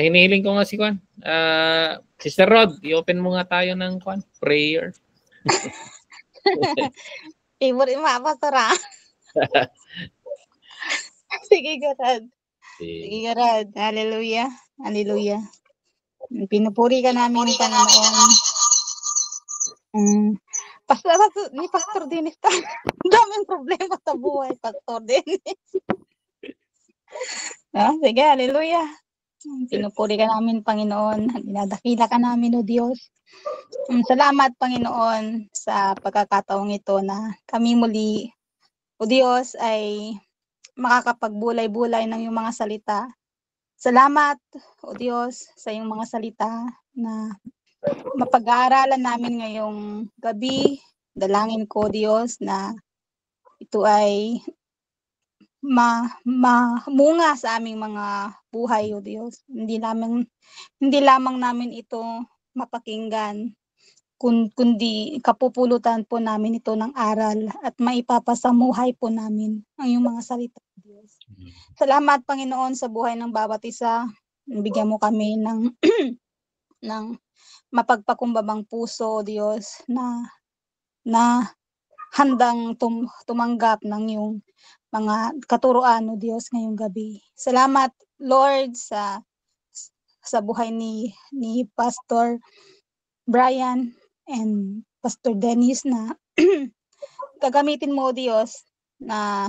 Hinihiling ko nga si Kwan. Sister Rod, i-open mo nga tayo ng Kwan, prayer. Favorite mga pastora. Sige, Garad. Sige, Garad. Hallelujah. Hallelujah. Pinupuri ka namin, Panginoon. Ni Pastor Dennis, daming problema sa buhay, Pastor Dennis. Sige, hallelujah. Pinupuri ka namin, Panginoon. Dinadakila ka namin, O Diyos. Salamat, Panginoon, sa pagkakataong ito na kami muli, O Diyos, ay makakapagbulay-bulay ng iyong mga salita. Salamat, O Diyos, sa iyong mga salita na mapag-aaralan namin ngayong gabi. Dalangin ko, Diyos, na ito ay mamunga sa aming mga buhay, O Diyos. Hindi lamang namin ito mapakinggan, kundi kapupulutan po namin ito ng aral at maipapasamuhay po namin ang iyong mga salita, Diyos. Salamat, Panginoon, sa buhay ng bawat isa. Bigyan mo kami ng ng mapagpakumbabang puso, Diyos, na handang tumanggap ng iyong mga katuruan, O Diyos, ngayong gabi. Salamat, Lord, sa buhay ni Pastor Brian and Pastor Dennis na gagamitin mo, Diyos, na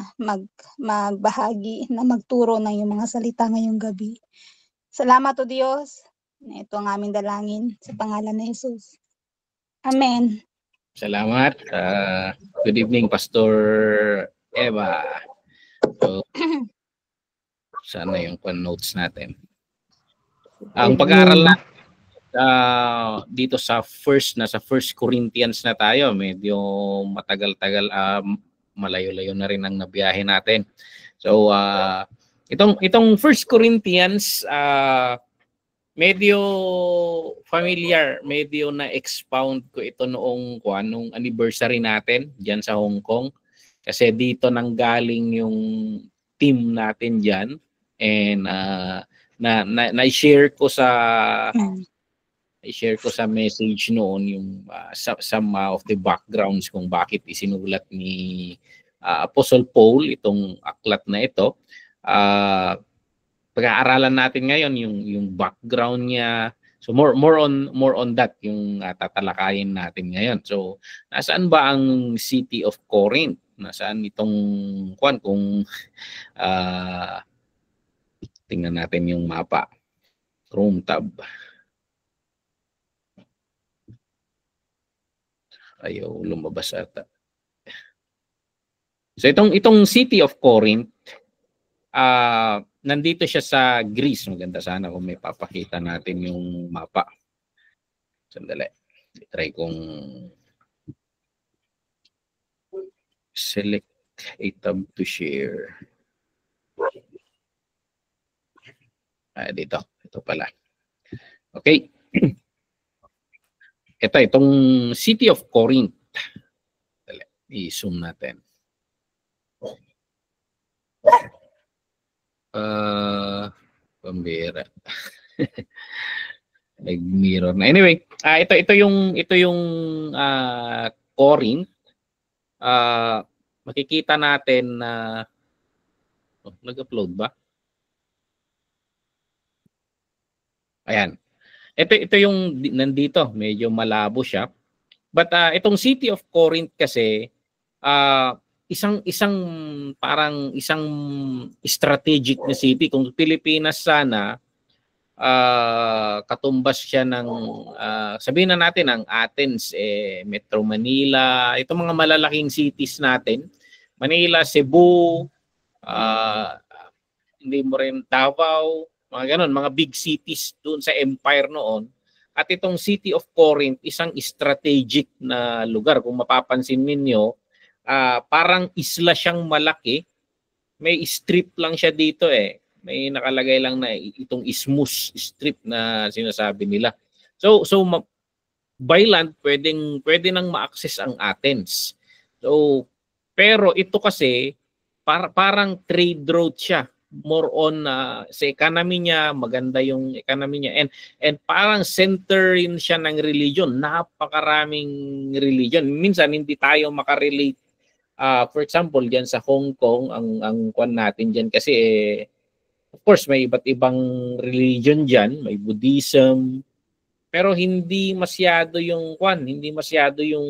magbahagi, na magturo ng iyong mga salita ngayong gabi. Salamat, O Diyos. Ito ang aming dalangin sa pangalan ni Jesus. Amen. Salamat. Good evening, Pastor Eva. So, sana yung notes natin. Ang pag-aaral natin dito sa First Corinthians na tayo. Medyo matagal-tagal, malayo-layo na rin ang nabiyahe natin. So, itong First Corinthians, medyo familiar, medyo na-expound ko ito nung anniversary natin diyan sa Hong Kong. Kasi dito nanggaling yung team natin diyan, and na-share ko sa message noon yung some of the backgrounds kung bakit isinulat ni Apostle Paul itong aklat na ito. Pag-aaralan natin ngayon yung background niya. So more on that yung tatalakayin natin ngayon. So nasaan ba ang city of Corinth? Nasaan itong kung tingnan natin yung mapa. Chrome tab. Ayaw lumabas ata. So itong city of Corinth, nandito siya sa Greece. Maganda sana kung may papakita natin yung mapa. Sandali. I-try kong select a tab to share. Dito. Ito pala. Okay. Itong city of Corinth. I-zoom natin. Pambira. Nag-mirror na. Anyway, ito yung Corinth. Makikita natin na nag-upload ba? Ayan. Ito yung nandito, medyo malabo siya. But itong city of Corinth kasi isang strategic na city. Kung Pilipinas sana, katumbas siya ng sabihin na natin ang Athens, Metro Manila, itong mga malalaking cities natin, Manila, Cebu, hindi mo rin Davao, mga ganon, mga big cities doon sa empire noon. At itong city of Corinth, isang strategic na lugar. Kung mapapansin ninyo, parang isla siyang malaki. May strip lang siya dito May nakalagay lang na itong isthmus strip na sinasabi nila. So by land pwede nang ma-access ang Athens. So pero ito kasi parang trade route siya. more on sa economy niya, maganda yung economy niya, and parang center rin siya ng religion. Napakaraming religion. Minsan hindi tayo makarelate. For example, diyan sa Hong Kong, ang kwan natin diyan kasi of course may iba't ibang religion diyan, may Buddhism, pero hindi masyado yung kwan, hindi masyado yung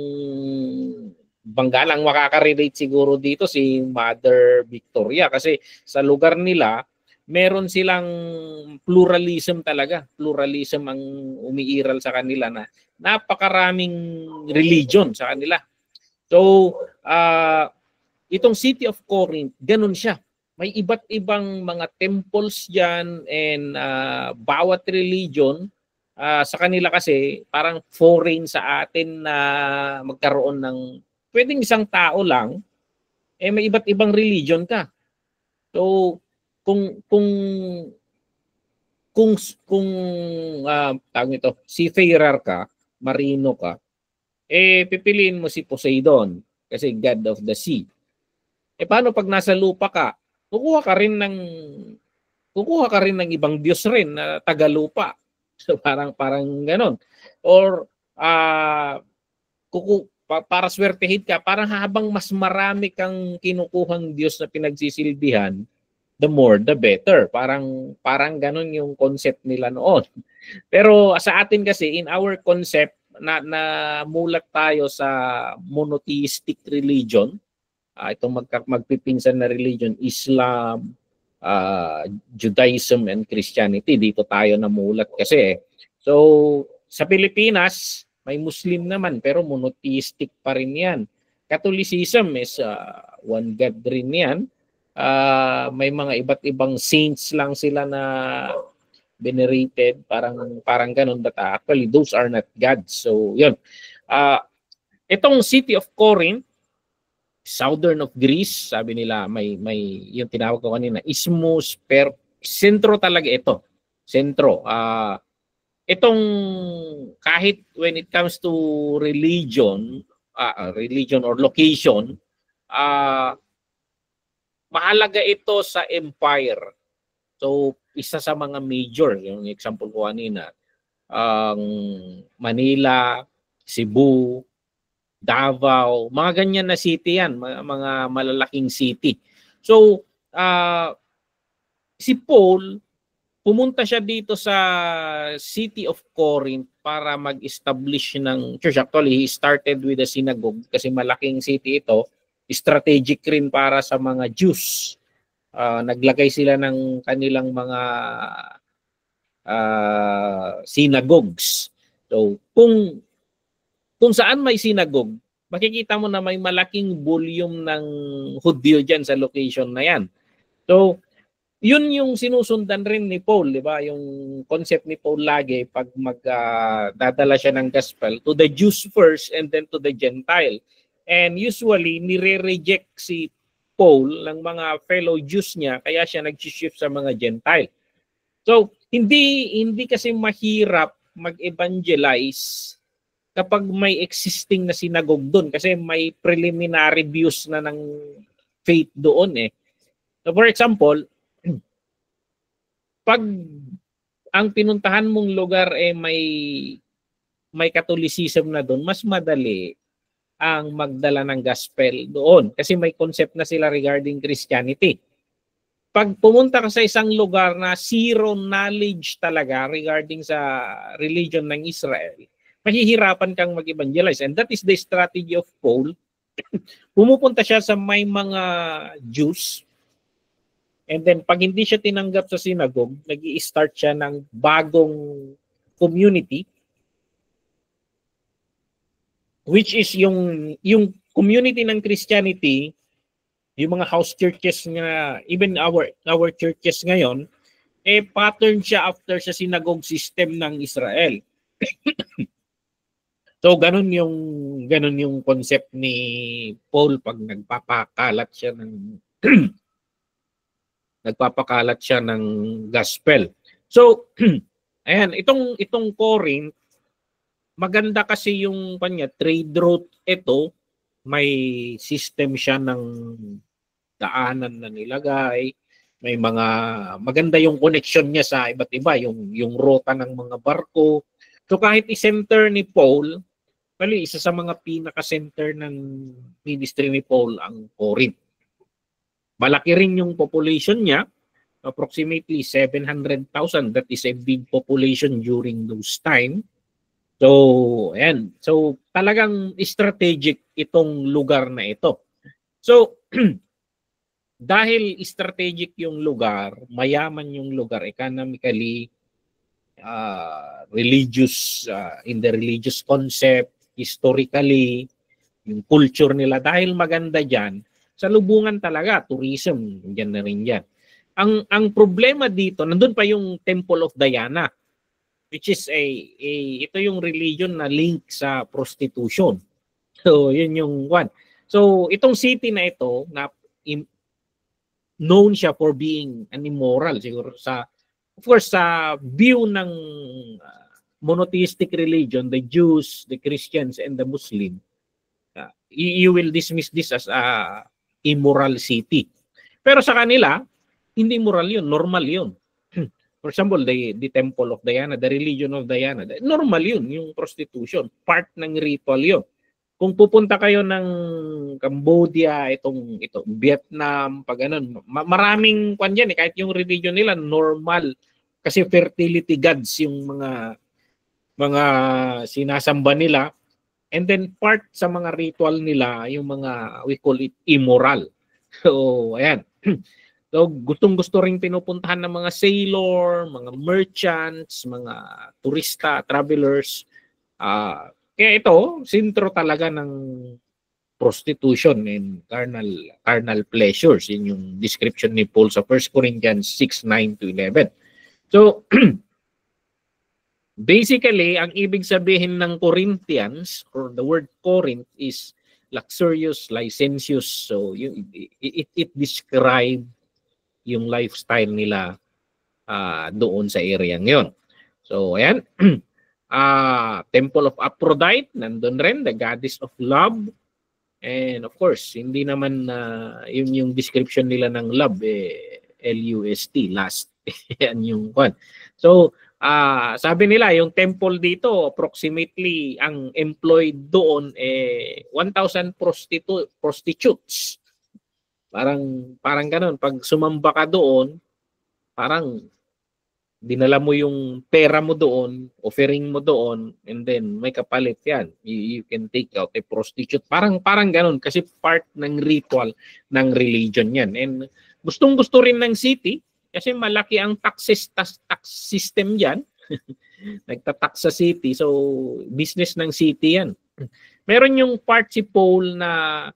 bangga. Lang makaka-relate siguro dito si Mother Victoria kasi sa lugar nila meron silang pluralism talaga. Pluralism ang umiiral sa kanila na napakaraming religion sa kanila. So, itong City of Corinth, ganun siya. May iba't ibang mga temples diyan, and bawat religion sa kanila kasi parang foreign sa atin na magkaroon ng pwedeng isang tao lang may iba't ibang religion ka. So kung tawag ito, seafarer ka, marino ka, pipiliin mo si Poseidon kasi god of the sea. Paano pag nasa lupa ka? Kukuha ka rin ng ibang Diyos rin na tagalupa. So parang ganon. Or para swertehin ka, parang habang mas marami kang kinukuhang Diyos na pinagsisilbihan, the more the better. Parang ganon yung concept nila noon. Pero sa atin kasi, in our concept, na mulat tayo sa monotheistic religion, itong magpipinsan na religion, Islam, Judaism and Christianity. Dito tayo namulat kasi. So, sa Pilipinas, may Muslim naman pero monotheistic pa rin yan. Catholicism is one God rin yan. May mga iba't ibang saints lang sila na venerated, parang ganun, but actually those are not gods. So, yun. Itong City of Corinth, southern of Greece, sabi nila may yung tinawag ko kanina, Isthmus, pero sentro talaga ito. Sentro. Itong kahit when it comes to religion or location, mahalaga ito sa empire. So, isa sa mga major, yung example ko kanina, Manila, Cebu, Davao, mga ganyan na city yan, mga malalaking city. So, si Paul, pumunta siya dito sa City of Corinth para mag-establish ng church. Actually, he started with a synagogue kasi malaking city ito. Strategic rin para sa mga Jews. Naglagay sila ng kanilang mga synagogues. So, kung saan may synagogue, makikita mo na may malaking volume ng Hudyo dyan sa location na yan. So, yun yung sinusundan rin ni Paul, di ba? Yung concept ni Paul lagi pag magdadala siya ng gospel to the Jews first and then to the Gentile. And usually, nire-reject si Paul ng mga fellow Jews niya, kaya siya nag-shift sa mga Gentile. So, hindi kasi mahirap mag-evangelize kapag may existing na synagogue doon kasi may preliminary views na ng faith doon eh. So for example, pag ang pinuntahan mong lugar may Catholicism na doon, mas madali ang magdala ng gospel doon kasi may concept na sila regarding Christianity. Pag pumunta ka sa isang lugar na zero knowledge talaga regarding sa religion ng Israel, mahihirapan kang mag-evangelize. And that is the strategy of Paul. Pumupunta siya sa may mga Jews. And then pag hindi siya tinanggap sa synagogue, nag-i-start siya ng bagong community. Which is yung community ng Christianity, yung mga house churches nga, even our churches ngayon, pattern siya after sa synagogue system ng Israel. So ganun yung concept ni Paul pag nagpapakalat siya ng gospel. So ayan, itong Corinth, maganda kasi yung kanya trade route ito, may system siya ng daanan na nilagay. May mga maganda yung connection niya sa iba't iba, yung ruta ng mga barko. So kahit i-center ni Paul, bali isa sa mga pinaka-center ng ministry ni Paul ang Corinth. Malaki rin yung population niya, approximately 700,000. That is a big population during those time. So, ayan. So, talagang strategic itong lugar na ito. So, dahil strategic yung lugar, mayaman yung lugar, economically, religious, in the religious concept, historically, yung culture nila, dahil maganda dyan, sa lubungan talaga, tourism, dyan na rin dyan. Ang problema dito, nandun pa yung Temple of Diana, which is ito yung religion na link sa prostitution. So, yun yung one. So, itong city na ito, na known siya for being an immoral, siguro of course, sa view ng monotheistic religion, the Jews, the Christians, and the Muslim, you will dismiss this as a immoral city. Pero sa kanila, hindi moral yun, normal yun. For example, the Temple of Diana, the religion of Diana, normal yun, yung prostitution. Part ng ritual yun. Kung pupunta kayo ng Cambodia, ito Vietnam, pag ganun, maraming kwan dyan, kahit yung religion nila, normal. Kasi fertility gods yung mga sinasamba nila. And then part sa mga ritual nila, yung mga, we call it immoral. So, ayan. So, gustong-gusto rin pinupuntahan ng mga sailor, mga merchants, mga turista, travelers. Kaya ito, sentro talaga ng prostitution and carnal pleasures. Yun yung description ni Paul sa 1 Corinthians 6:9-11. So, basically, ang ibig sabihin ng Corinthians, or the word Corinth, is luxurious, licentious. So, it describes yung lifestyle nila doon sa area ngayon. So, ayan. Temple of Aphrodite, nandun rin, the goddess of love. And of course, hindi naman yung description nila ng love, L-U-S-T, lust. Yan yung one. So, sabi nila, yung temple dito, approximately, ang employed doon, 1,000 prostitutes. Parang ganun. Pag sumamba ka doon, parang dinala mo yung pera mo doon, offering mo doon, and then may kapalit yan. You can take out a prostitute. Parang ganun kasi part ng ritual ng religion yan. And gustong-gusto rin ng city kasi malaki ang tax system yan. Nagtatax sa city. So, business ng city yan. Meron yung part si Paul na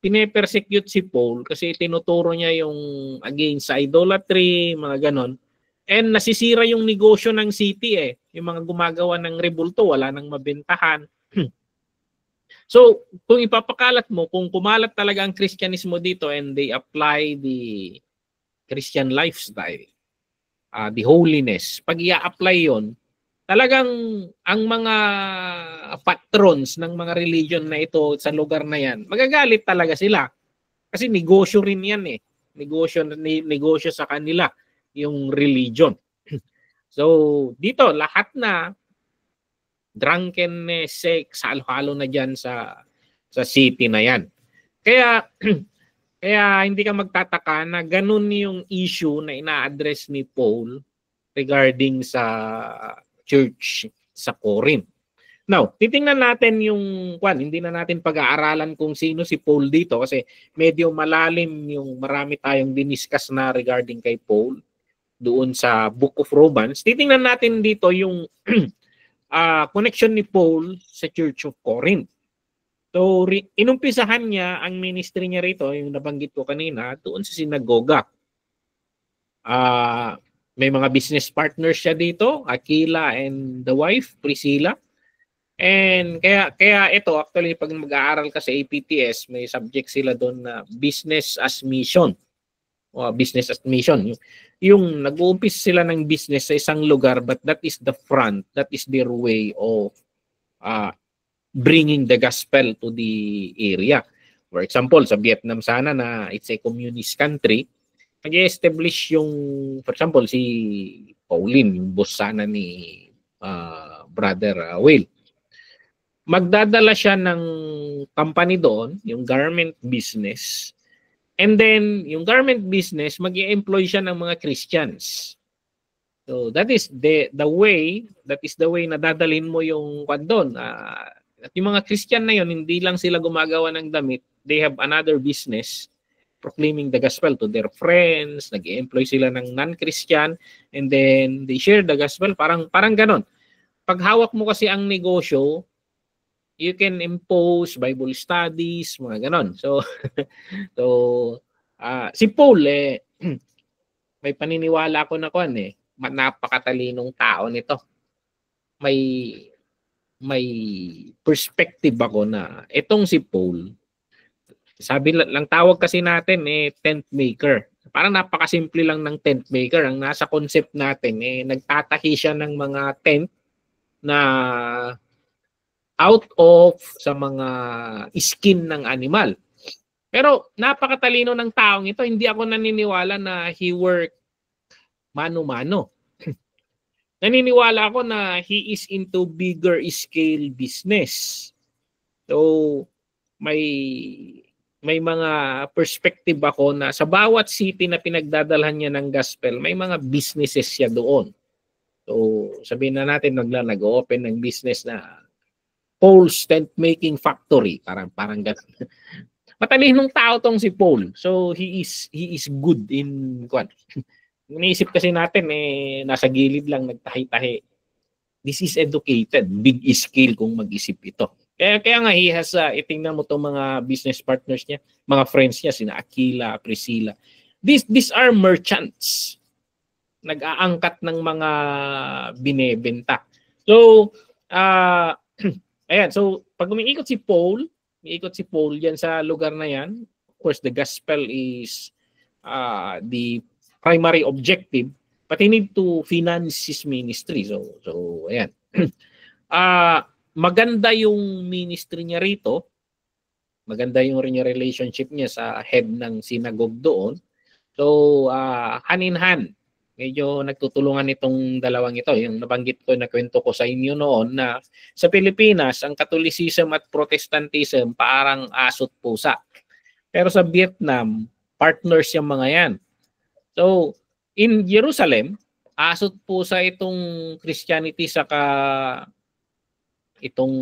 pine-persecute si Paul kasi tinuturo niya yung against idolatry, mga ganon. And nasisira yung negosyo ng city Yung mga gumagawa ng rebulto, wala nang mabentahan. So, kung ipapakalat mo, kung kumalat talaga ang Kristyanismo dito and they apply the Christian lifestyle, the holiness, pag i-apply yon, talagang ang mga patrons ng mga religion na ito sa lugar na yan, magagalit talaga sila. Kasi negosyo rin yan Negosyo sa kanila yung religion. So, dito, lahat na drunkenness, sex, halo-halo na dyan sa city na yan. Kaya hindi ka magtataka na ganun yung issue na ina-address ni Paul regarding sa church sa Corinth. Now, titingnan natin hindi na natin pag-aaralan kung sino si Paul dito kasi medyo malalim yung marami tayong diniscuss na regarding kay Paul doon sa Book of Romans. Titingnan natin dito yung connection ni Paul sa Church of Corinth. So, inumpisahan niya ang ministry niya rito, yung nabanggit ko kanina, doon sa sinagoga. May mga business partners siya dito, Aquila and the wife, Priscilla. And kaya ito, actually, pag mag-aaral ka sa APTS, may subject sila doon na business as mission. Business as mission. Yung nag-uumpis sila ng business sa isang lugar, but that is the front, that is their way of bringing the gospel to the area. For example, sa Vietnam sana na it's a communist country, nag-establish yung, for example, si Pauline, yung boss sana ni Brother Will. Magdadala siya ng company doon, yung garment business. And then, yung garment business, mag-i-employ siya ng mga Christians. So, that is the way na dadalhin mo yung kwan doon. At yung mga Christian na yun, hindi lang sila gumagawa ng damit. They have another business proclaiming the gospel to their friends, nag-i-employ sila ng non-Christian, and then they share the gospel, parang ganon. Pag hawak mo kasi ang negosyo, you can impose Bible studies, mga ganon. So, si Paul, may paniniwala ko na napakatalinong tao nito. May perspective ako na itong si Paul, sabi lang tawag kasi natin tent maker. Parang napakasimple lang ng tent maker. Ang nasa concept natin nagtatahi siya ng mga tent na out of sa mga skin ng animal. Pero napakatalino ng taong ito. Hindi ako naniniwala na he work mano-mano. Naniniwala ako na he is into bigger scale business. So may mga perspective ako na sa bawat city na pinagdadalhan niya ng gospel, may mga businesses siya doon. So sabihin na natin nag-open ng business na Paul's Tent Making Factory, parang gano'n. Matalinong tao tong si Paul. So he is good in what? Iniisip kasi natin nasa gilid lang nagtahi-tahi. This is educated, big scale kung mag-isip ito. Kaya nga he has itingnan mo tong mga business partners niya, mga friends niya sina Aquila, Priscilla. These are merchants. Nag-aangkat ng mga binebenta. So ayan, so pag umiikot si Paul diyan sa lugar na yan. Of course, the gospel is the primary objective, but he need to finance his ministry. So ayan. Maganda yung ministry niya rito. Maganda yung relationship niya sa head ng synagogue doon. So, hand in hand. Medyo nagtutulungan itong dalawang ito. Yung nabanggit ko na kwento ko sa inyo noon na sa Pilipinas, ang Catholicism at Protestantism parang asot pusa. Pero sa Vietnam, partners yung mga yan. So, in Jerusalem, asot pusa itong Christianity saka itong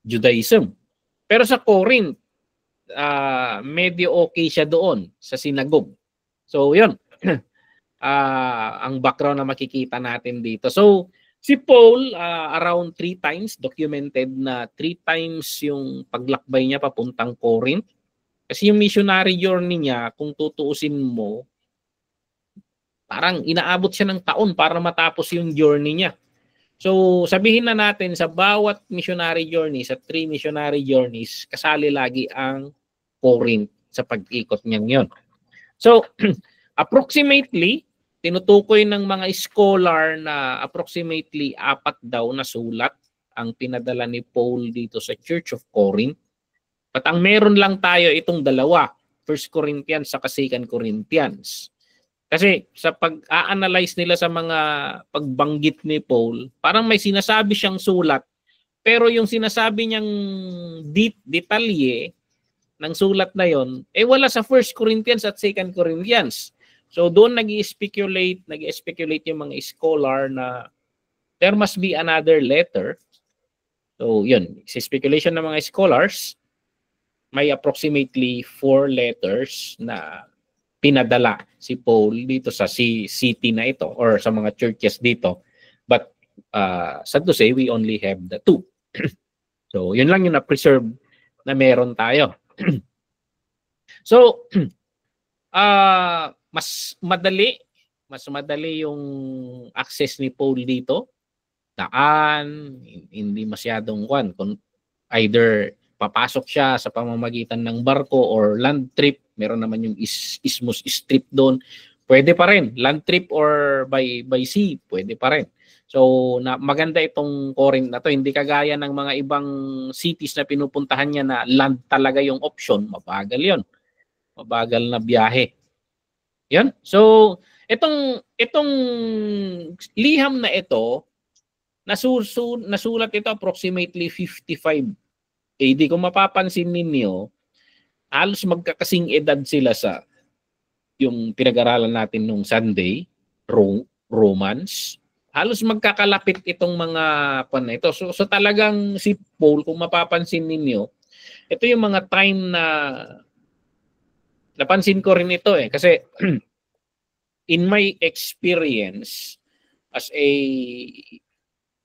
Judaism. Pero sa Corinth, medyo okay siya doon sa synagogue. So, yun. Ang background na makikita natin dito. So, si Paul, around 3 times, documented na 3 times yung paglakbay niya papuntang Corinth. Kasi yung missionary journey niya, kung tutuusin mo, parang inaabot siya ng taon para matapos yung journey niya. So, sabihin na natin sa bawat missionary journey, sa 3 missionary journeys, kasali lagi ang Corinth sa pag-ikot niyang yon. So, approximately, tinutukoy ng mga scholar na approximately 4 daw na sulat ang pinadala ni Paul dito sa Church of Corinth. At ang meron lang tayo itong dalawa, 1 Corinthians sa 2 Corinthians. Kasi sa pag-a-analyze nila sa mga pagbanggit ni Paul, parang may sinasabi siyang sulat, pero yung sinasabi niyang detalye ng sulat na yon, wala sa 1 Corinthians at 2 Corinthians. So doon nag-i-speculate yung mga scholar na there must be another letter. So yun, sa speculation ng mga scholars, may approximately 4 letters na pinadala si Paul dito sa city na ito or sa mga churches dito. But sad to say, we only have the 2. So, yun lang yung na-preserve na meron tayo. So, mas madali yung access ni Paul dito. Daan, hindi masyadong either papasok siya sa pamamagitan ng barko or land trip. Meron naman yung Isthmus Strip doon. Pwede pa rin. Land trip or by sea, pwede pa rin. So, maganda itong Corinth na to. Hindi kagaya ng mga ibang cities na pinupuntahan niya na land talaga yung option. Mabagal yon. Mabagal na biyahe. Yan. So, itong liham na ito, nasulat ito approximately 55 AD. Kung mapapansin ninyo, halos magkakasing edad sila sa yung pinag-aralan natin nung Sunday, Romans. Halos magkakalapit itong mga pan na ito. So talagang si Paul, kung mapapansin ninyo, ito yung mga time na napansin ko rin ito kasi in my experience as a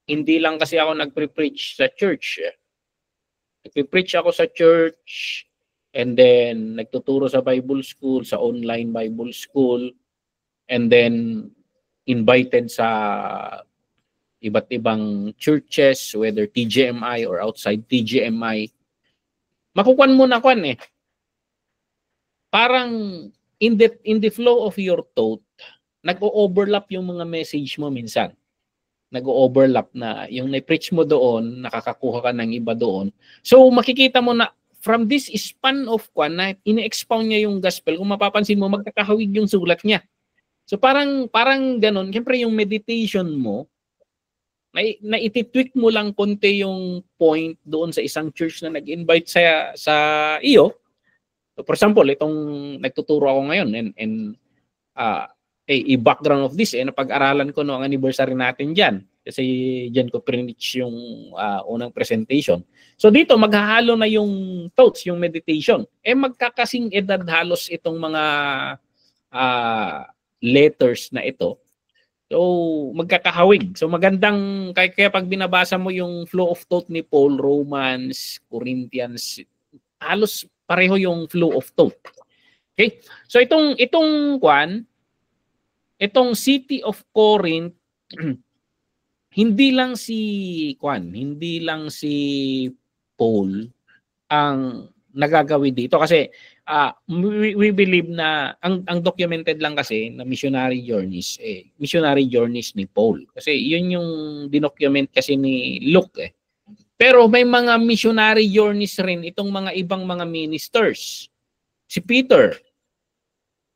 hindi lang kasi ako nagpe-preach sa church. Nagpe-preach ako sa church and then nagtuturo sa Bible school, sa online Bible school, and then invited sa iba't ibang churches, whether TGMI or outside TGMI. Makukuan mo na parang in the flow of your thought, nag-o-overlap yung mga message mo minsan. Nag-o-overlap na yung na-preach mo doon, nakakakuha ka ng iba doon. So makikita mo na from this span of na ine-expound niya yung gospel, kung mapapansin mo, magkakahawig yung sulat niya. So parang ganun, siyempre yung meditation mo, na ititweak mo lang konti yung point doon sa isang church na nag-invite sa iyo. So for example, itong nagtuturo ako ngayon and background of this, napag-aralan ko noong anniversary natin dyan. Kasi dyan ko preach yung unang presentation. So dito, maghahalo na yung thoughts, yung meditation. Magkakasing edad halos itong mga letters na ito. So magkakahawig. So magandang, kaya pag binabasa mo yung flow of thought ni Paul, Romans, Corinthians, halos pareho yung flow of thought. Okay? So itong City of Corinth, hindi lang si Paul ang nagagawi dito kasi we believe na ang documented lang kasi na missionary journeys ni Paul. Kasi yun yung dinocument kasi ni Luke . Pero may mga missionary journeys rin itong mga ibang mga ministers. Si Peter.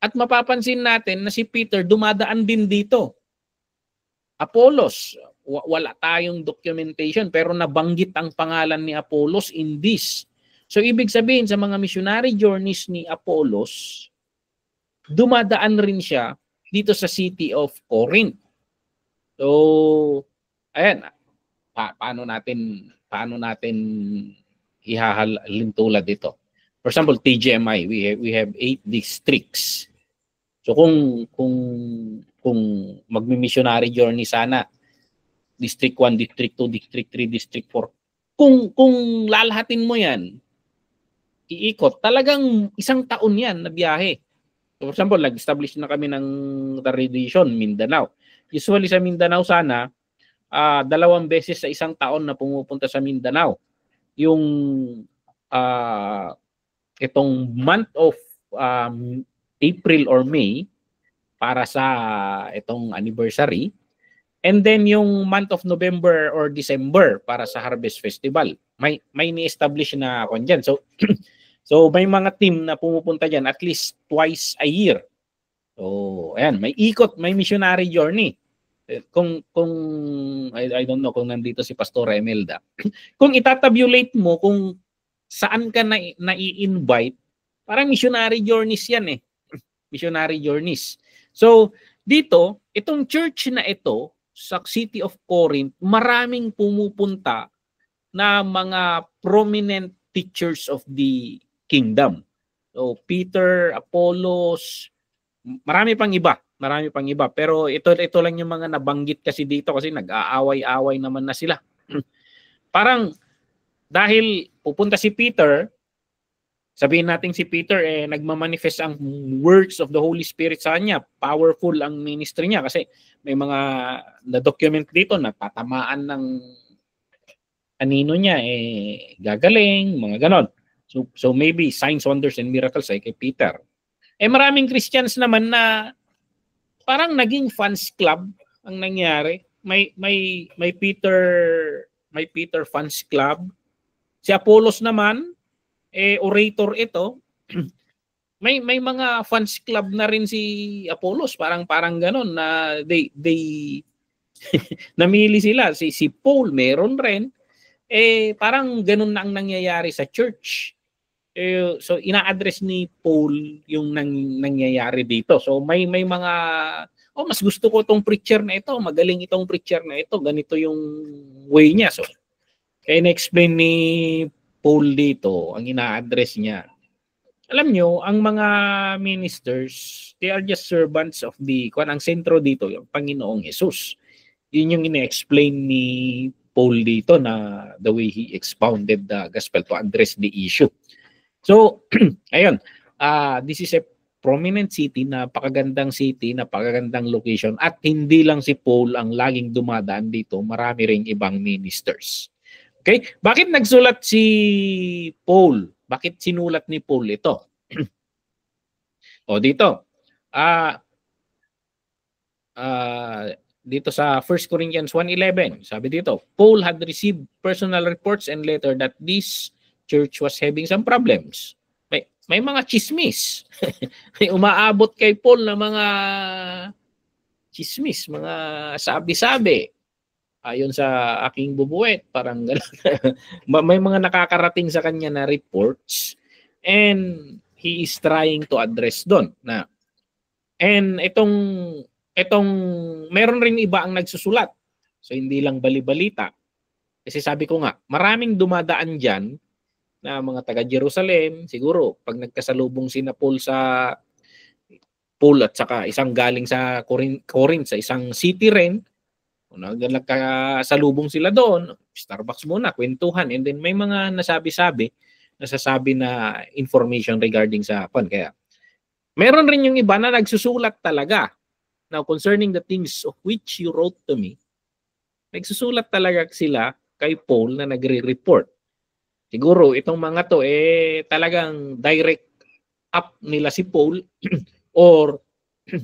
At mapapansin natin na si Peter dumadaan din dito. Apollos, wala tayong documentation pero nabanggit ang pangalan ni Apollos in this. So ibig sabihin sa mga missionary journeys ni Apollos, dumadaan rin siya dito sa City of Corinth. So ayan, paano natin ihahalin tulad dito? For example, TGMI, we have 8 districts. So kung magmi-missionary journey sana, District 1, District 2, District 3, District 4, kung lalahatin mo yan, iikot, talagang isang taon yan na biyahe. So for example, nag-establish na kami ng tradition, Mindanao. Usually sa Mindanao sana, 2 beses sa isang taon na pumupunta sa Mindanao. Yung itong month of April or May para sa itong anniversary, and then yung month of November or December para sa Harvest Festival. May ni-establish na ako dyan. So may mga team na pumupunta dyan at least twice a year. So ayan, may ikot, may missionary journey. Kung I don't know kung nandito si Pastor Emelda. Kung itatabulate mo kung saan ka na-i-invite, parang missionary journeys yan . Missionary journeys. So, dito, itong church na ito, sa City of Corinth, maraming pumupunta na mga prominent teachers of the kingdom. So, Peter, Apollos, marami pang iba. Pero ito lang yung mga nabanggit kasi dito kasi nag-aaway-away naman na sila. Parang, dahil pupunta si Peter, sabihin natin si Peter nagmamanifest ang works of the Holy Spirit sa kanya. Powerful ang ministry niya kasi may mga na-document dito na tatamaan ng anino niya gagaling, mga ganon. So maybe signs, wonders, and miracles ay kay Peter. Maraming Christians naman na parang naging fans club ang nangyari. May Peter fans club. Si Apollos naman, orator ito. may mga fans club na rin si Apollos, parang gano'n na they namili sila. Si Paul meron rin. Parang gano'n na ang nangyayari sa church. So ina-address ni Paul yung nangyayari dito. So may mga mas gusto ko tong preacher na ito, magaling itong preacher na ito, ganito yung way niya. So na-explain ni Paul dito, ang ina-address niya. Alam nyo, ang mga ministers, they are just servants of ang sentro dito, yung Panginoong Jesus. Yun yung ina-explain ni Paul dito na the way he expounded the gospel to address the issue. So, ayun, this is a prominent city, napakagandang city, napakagandang location, at hindi lang si Paul ang laging dumadaan dito, marami ring ibang ministers. Okay? Bakit nagsulat si Paul? Bakit sinulat ni Paul ito? Dito. Dito sa 1 Corinthians 1:11, sabi dito, Paul had received personal reports and later that this church was having some problems. May mga chismis. May umaabot kay Paul na mga chismis, mga sabi-sabi. Ayon sa aking bubuet, parang may mga nakakarating sa kanya na reports and he is trying to address doon na. And itong meron rin iba ang nagsusulat. So hindi lang bali-balita. Kasi sabi ko nga, maraming dumadaan diyan na mga taga Jerusalem, siguro pag nagkasalubong sina Paul at saka isang galing sa Corinth sa isang city rin, nagkasalubong sila doon, Starbucks muna, kwentuhan, and then may mga nasasabi na information regarding sa kaya meron rin yung iba na nagsusulat talaga. Now, concerning the things of which you wrote to me, nagsusulat talaga sila kay Paul na nagre-report. Siguro itong mga to talagang direct up nila si Paul or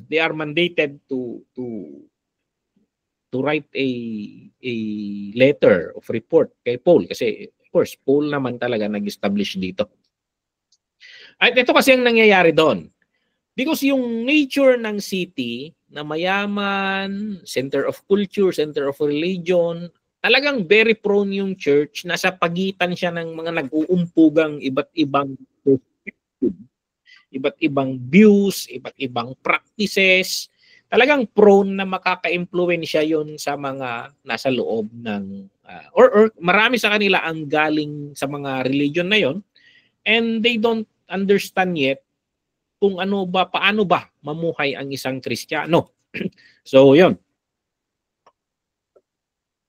they are mandated to write a letter of report kay Paul kasi of course Paul naman talaga nag-establish dito. At ito kasi ang nangyayari doon. Because yung nature ng city na mayaman, center of culture, center of religion, talagang very prone yung church, nasa pagitan siya ng mga nag-uumpugang iba't ibang perspective, iba't ibang views, iba't ibang practices. Talagang prone na makaka-impluwensya yon sa mga nasa loob ng or marami sa kanila ang galing sa mga religion na yon and they don't understand yet kung paano ba mamuhay ang isang Kristiyano. So yon.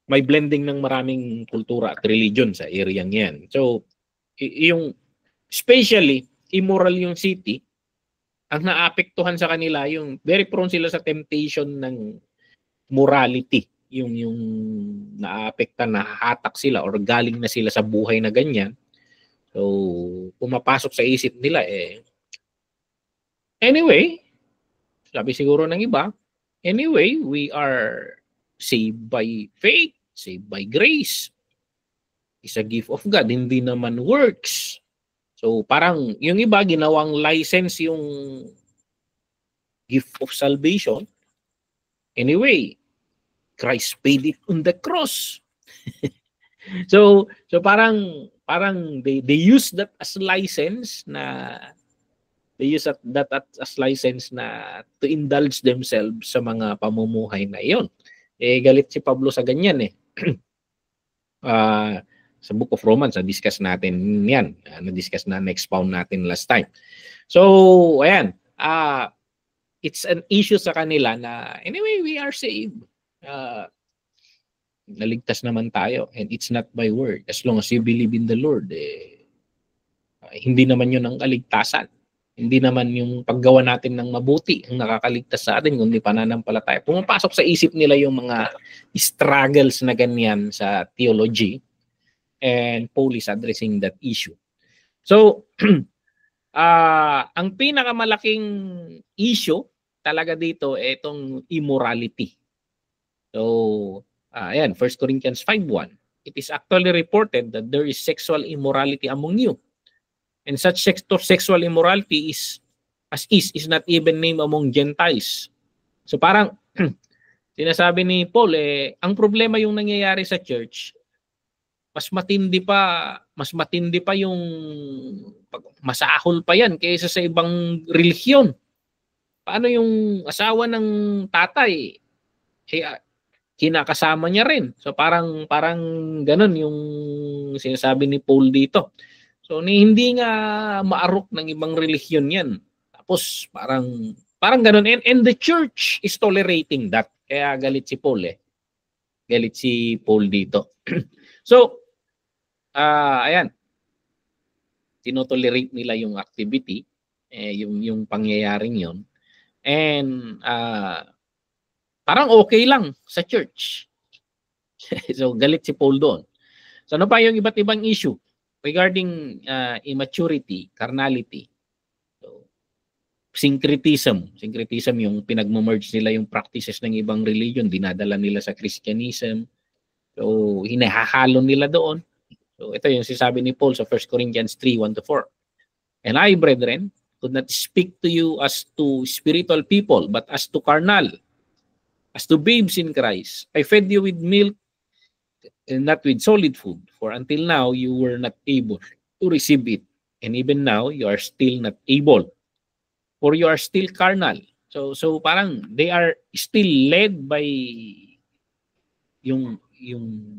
May blending ng maraming kultura at religion sa area yan. So yung especially immoral yung city, ang naapektuhan sa kanila yung very prone sila sa temptation ng morality, yung naapektan, nahahatak sila or galing na sila sa buhay na ganyan. So pumapasok sa isip nila anyway, sabi siguro ng iba, anyway, we are saved by faith, saved by grace. It's a gift of God, hindi naman works. So parang yung iba ginawang license yung gift of salvation. Anyway, Christ paid it on the cross. so parang they use that as license na to indulge themselves sa mga pamumuhay na iyon. Galit si Pablo sa ganyan sa Book of Romans, na-discuss natin yan. Na-discuss na-expound natin last time. So, ayan. It's an issue sa kanila na, anyway, we are saved. Naligtas naman tayo. And it's not by word. As long as you believe in the Lord, hindi naman yun ang kaligtasan. Hindi naman yung paggawa natin ng mabuti ang nakakaligtas sa atin, kundi pananampalataya. Pumapasok sa isip nila yung mga struggles na ganyan sa theology. And Paul is addressing that issue. So, ang pinakamalaking issue talaga dito itong immorality. So, ayan, 1 Corinthians 5:1. It is actually reported that there is sexual immorality among you. And such sexual immorality is as is not even named among Gentiles. So parang sinasabi ni Paul, ang problema yung nangyayari sa church, mas matindi pa yung masahol pa yan kaysa sa ibang relihiyon. Paano yung asawa ng tatay? Kinakasama niya rin. So parang ganun yung sinasabi ni Paul dito. So hindi nga maarok ng ibang relihiyon yan. Tapos parang ganun. And the church is tolerating that. Kaya galit si Paul Galit si Paul dito. So, ayan. Tinotolerate nila yung activity, yung pangyayaring yon. And parang okay lang sa church. So, galit si Paul doon. So, ano pa yung iba't ibang issue regarding immaturity, carnality? So, syncretism. Syncretism yung pinagmamerge nila yung practices ng ibang religion, dinadala nila sa Christianism. So, hinahalo nila doon. So, ito yung sinasabi ni Paul sa 1 Corinthians 3:1-4. And I, brethren, could not speak to you as to spiritual people, but as to carnal, as to babes in Christ. I fed you with milk and not with solid food, for until now you were not able to receive it. And even now, you are still not able, for you are still carnal. So parang they are still led by yung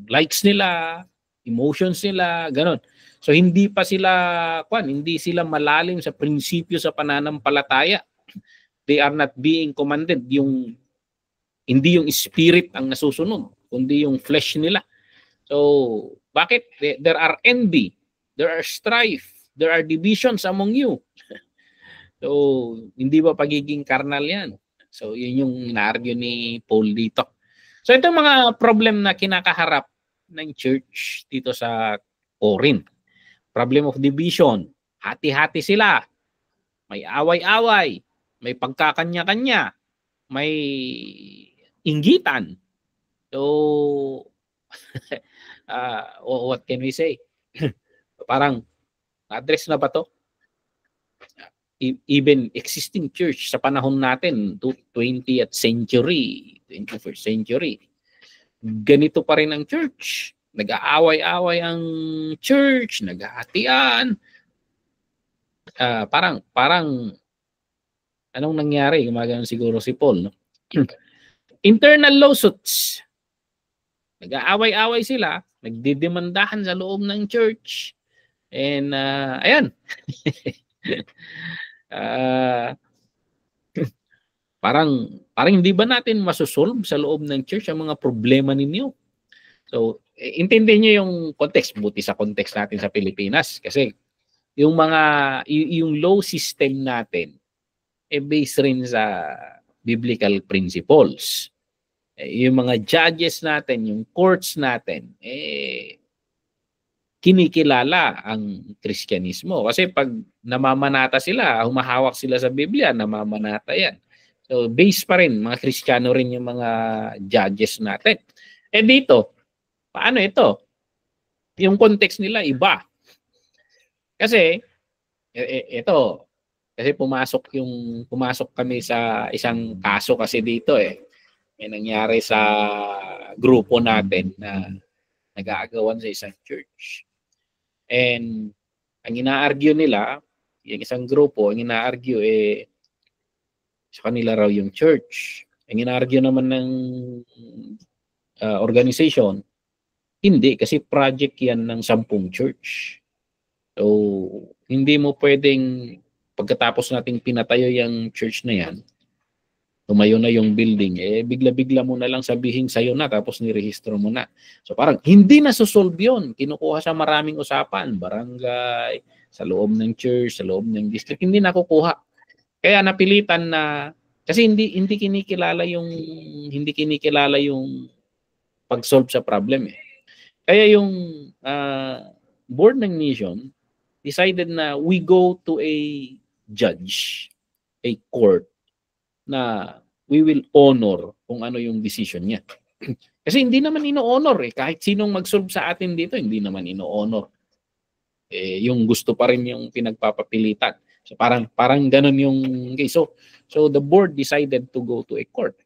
likes nila, emotions nila, ganon. So hindi pa sila hindi sila malalim sa prinsipyo sa pananampalataya. They are not being commanded. Hindi yung spirit ang nasusunod, kundi yung flesh nila. So bakit? There are envy, there are strife, there are divisions among you. So hindi ba pagiging carnal yan? So yun yung ina-argue ni Paul dito. So itong mga problem na kinakaharap ng church dito sa Corinth. Problem of division. Hati-hati sila. May away-away. May pagkakanya-kanya. May inggitan. So, what can we say? Parang, address na ba to? Even existing church sa panahon natin, 20th century, 21st century, ganito pa rin ang church. Nag-aaway-away ang church, naghahatian. Parang anong nangyari? Gumagano siguro si Paul, no? Internal lawsuits. Nag-aaway-away sila, nagdidemandahan sa loob ng church. And ayan. Parang hindi ba natin masosolve sa loob ng church ang mga problema ninyo? So, intindihin niyo yung context, buti sa context natin sa Pilipinas kasi yung law system natin based rin sa biblical principles. Yung mga judges natin, yung courts natin, kinikilala ang Kristyanismo kasi pag namamanata sila, humahawak sila sa Biblia, namamanata yan. So, based pa rin, mga Kristiyano rin yung mga judges natin. Dito, paano ito? Yung context nila iba. Kasi kasi pumasok kami sa isang kaso kasi dito May nangyari sa grupo natin na nag-aagawan sa isang church. And ang ina-argue nila, yung isang grupo, ang ina-argue sa kanila raw yung church. Ang ina-argue naman ng organization, hindi, kasi project yan ng 10 church. So, hindi mo pwedeng pagkatapos nating pinatayo yung church na yan, tumayo na yung building, bigla-bigla mo na lang sabihin sa'yo na tapos nirehistro mo na. So parang hindi na susolve yun. Kinukuha sa maraming usapan, barangay, sa loob ng church, sa loob ng district, hindi nakukuha. Kaya napilitan na, kasi hindi kinikilala yung pag-solve sa problem Kaya yung board ng mission decided na we go to a judge, a court, na we will honor kung ano yung decision niya. Kasi hindi naman ino-honor kahit sinong mag-solve sa atin dito, hindi naman ino-honor. Yung gusto pa rin yung pinagpapapilitan. So parang ganun yung case. So the board decided to go to a court.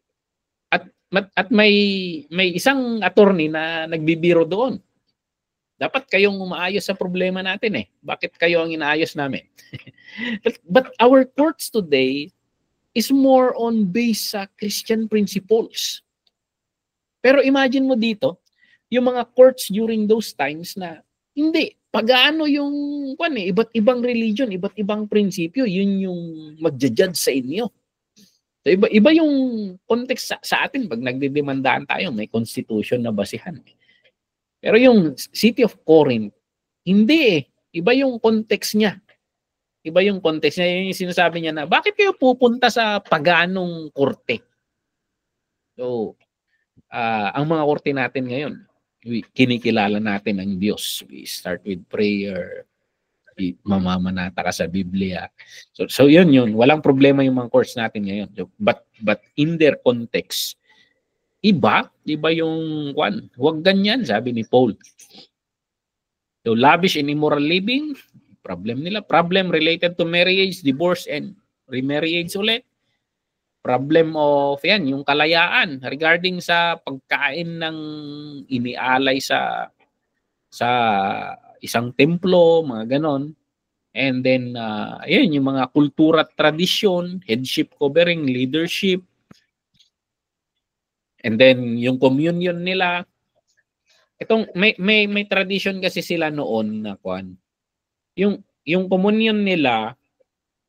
At may isang attorney na nagbibiro doon. Dapat kayong umaayos sa problema natin eh. Bakit kayo ang inaayos namin? But our courts today is more on based sa Christian principles. Pero imagine mo dito, yung mga courts during those times na hindi, pag-ano yung iba't ibang religion, iba't ibang prinsipyo, yun yung magja-judge sa inyo. So iba yung context sa atin pag nagdidemandaan tayo, may constitution na basihan. Pero yung City of Corinth, hindi eh. Iba yung context niya. Iba yung context niya. Yung sinasabi niya na, bakit kayo pupunta sa paganong korte? So, ang mga korte natin ngayon, kinikilala natin ang Diyos. We start with prayer. Mamamanata ka sa Biblia. So yun. Walang problema yung mga courts natin ngayon. But in their context, iba yung huwag ganyan, sabi ni Paul. So lavish and immoral living, problem nila. Problem related to marriage, divorce, and remarriage ulit. Problem of yung kalayaan regarding sa pagkain ng inialay sa isang templo, mga ganon. And then yung mga kultura at tradisyon, headship covering, leadership. And then yung communion nila, itong may tradition kasi sila noon na yung communion nila,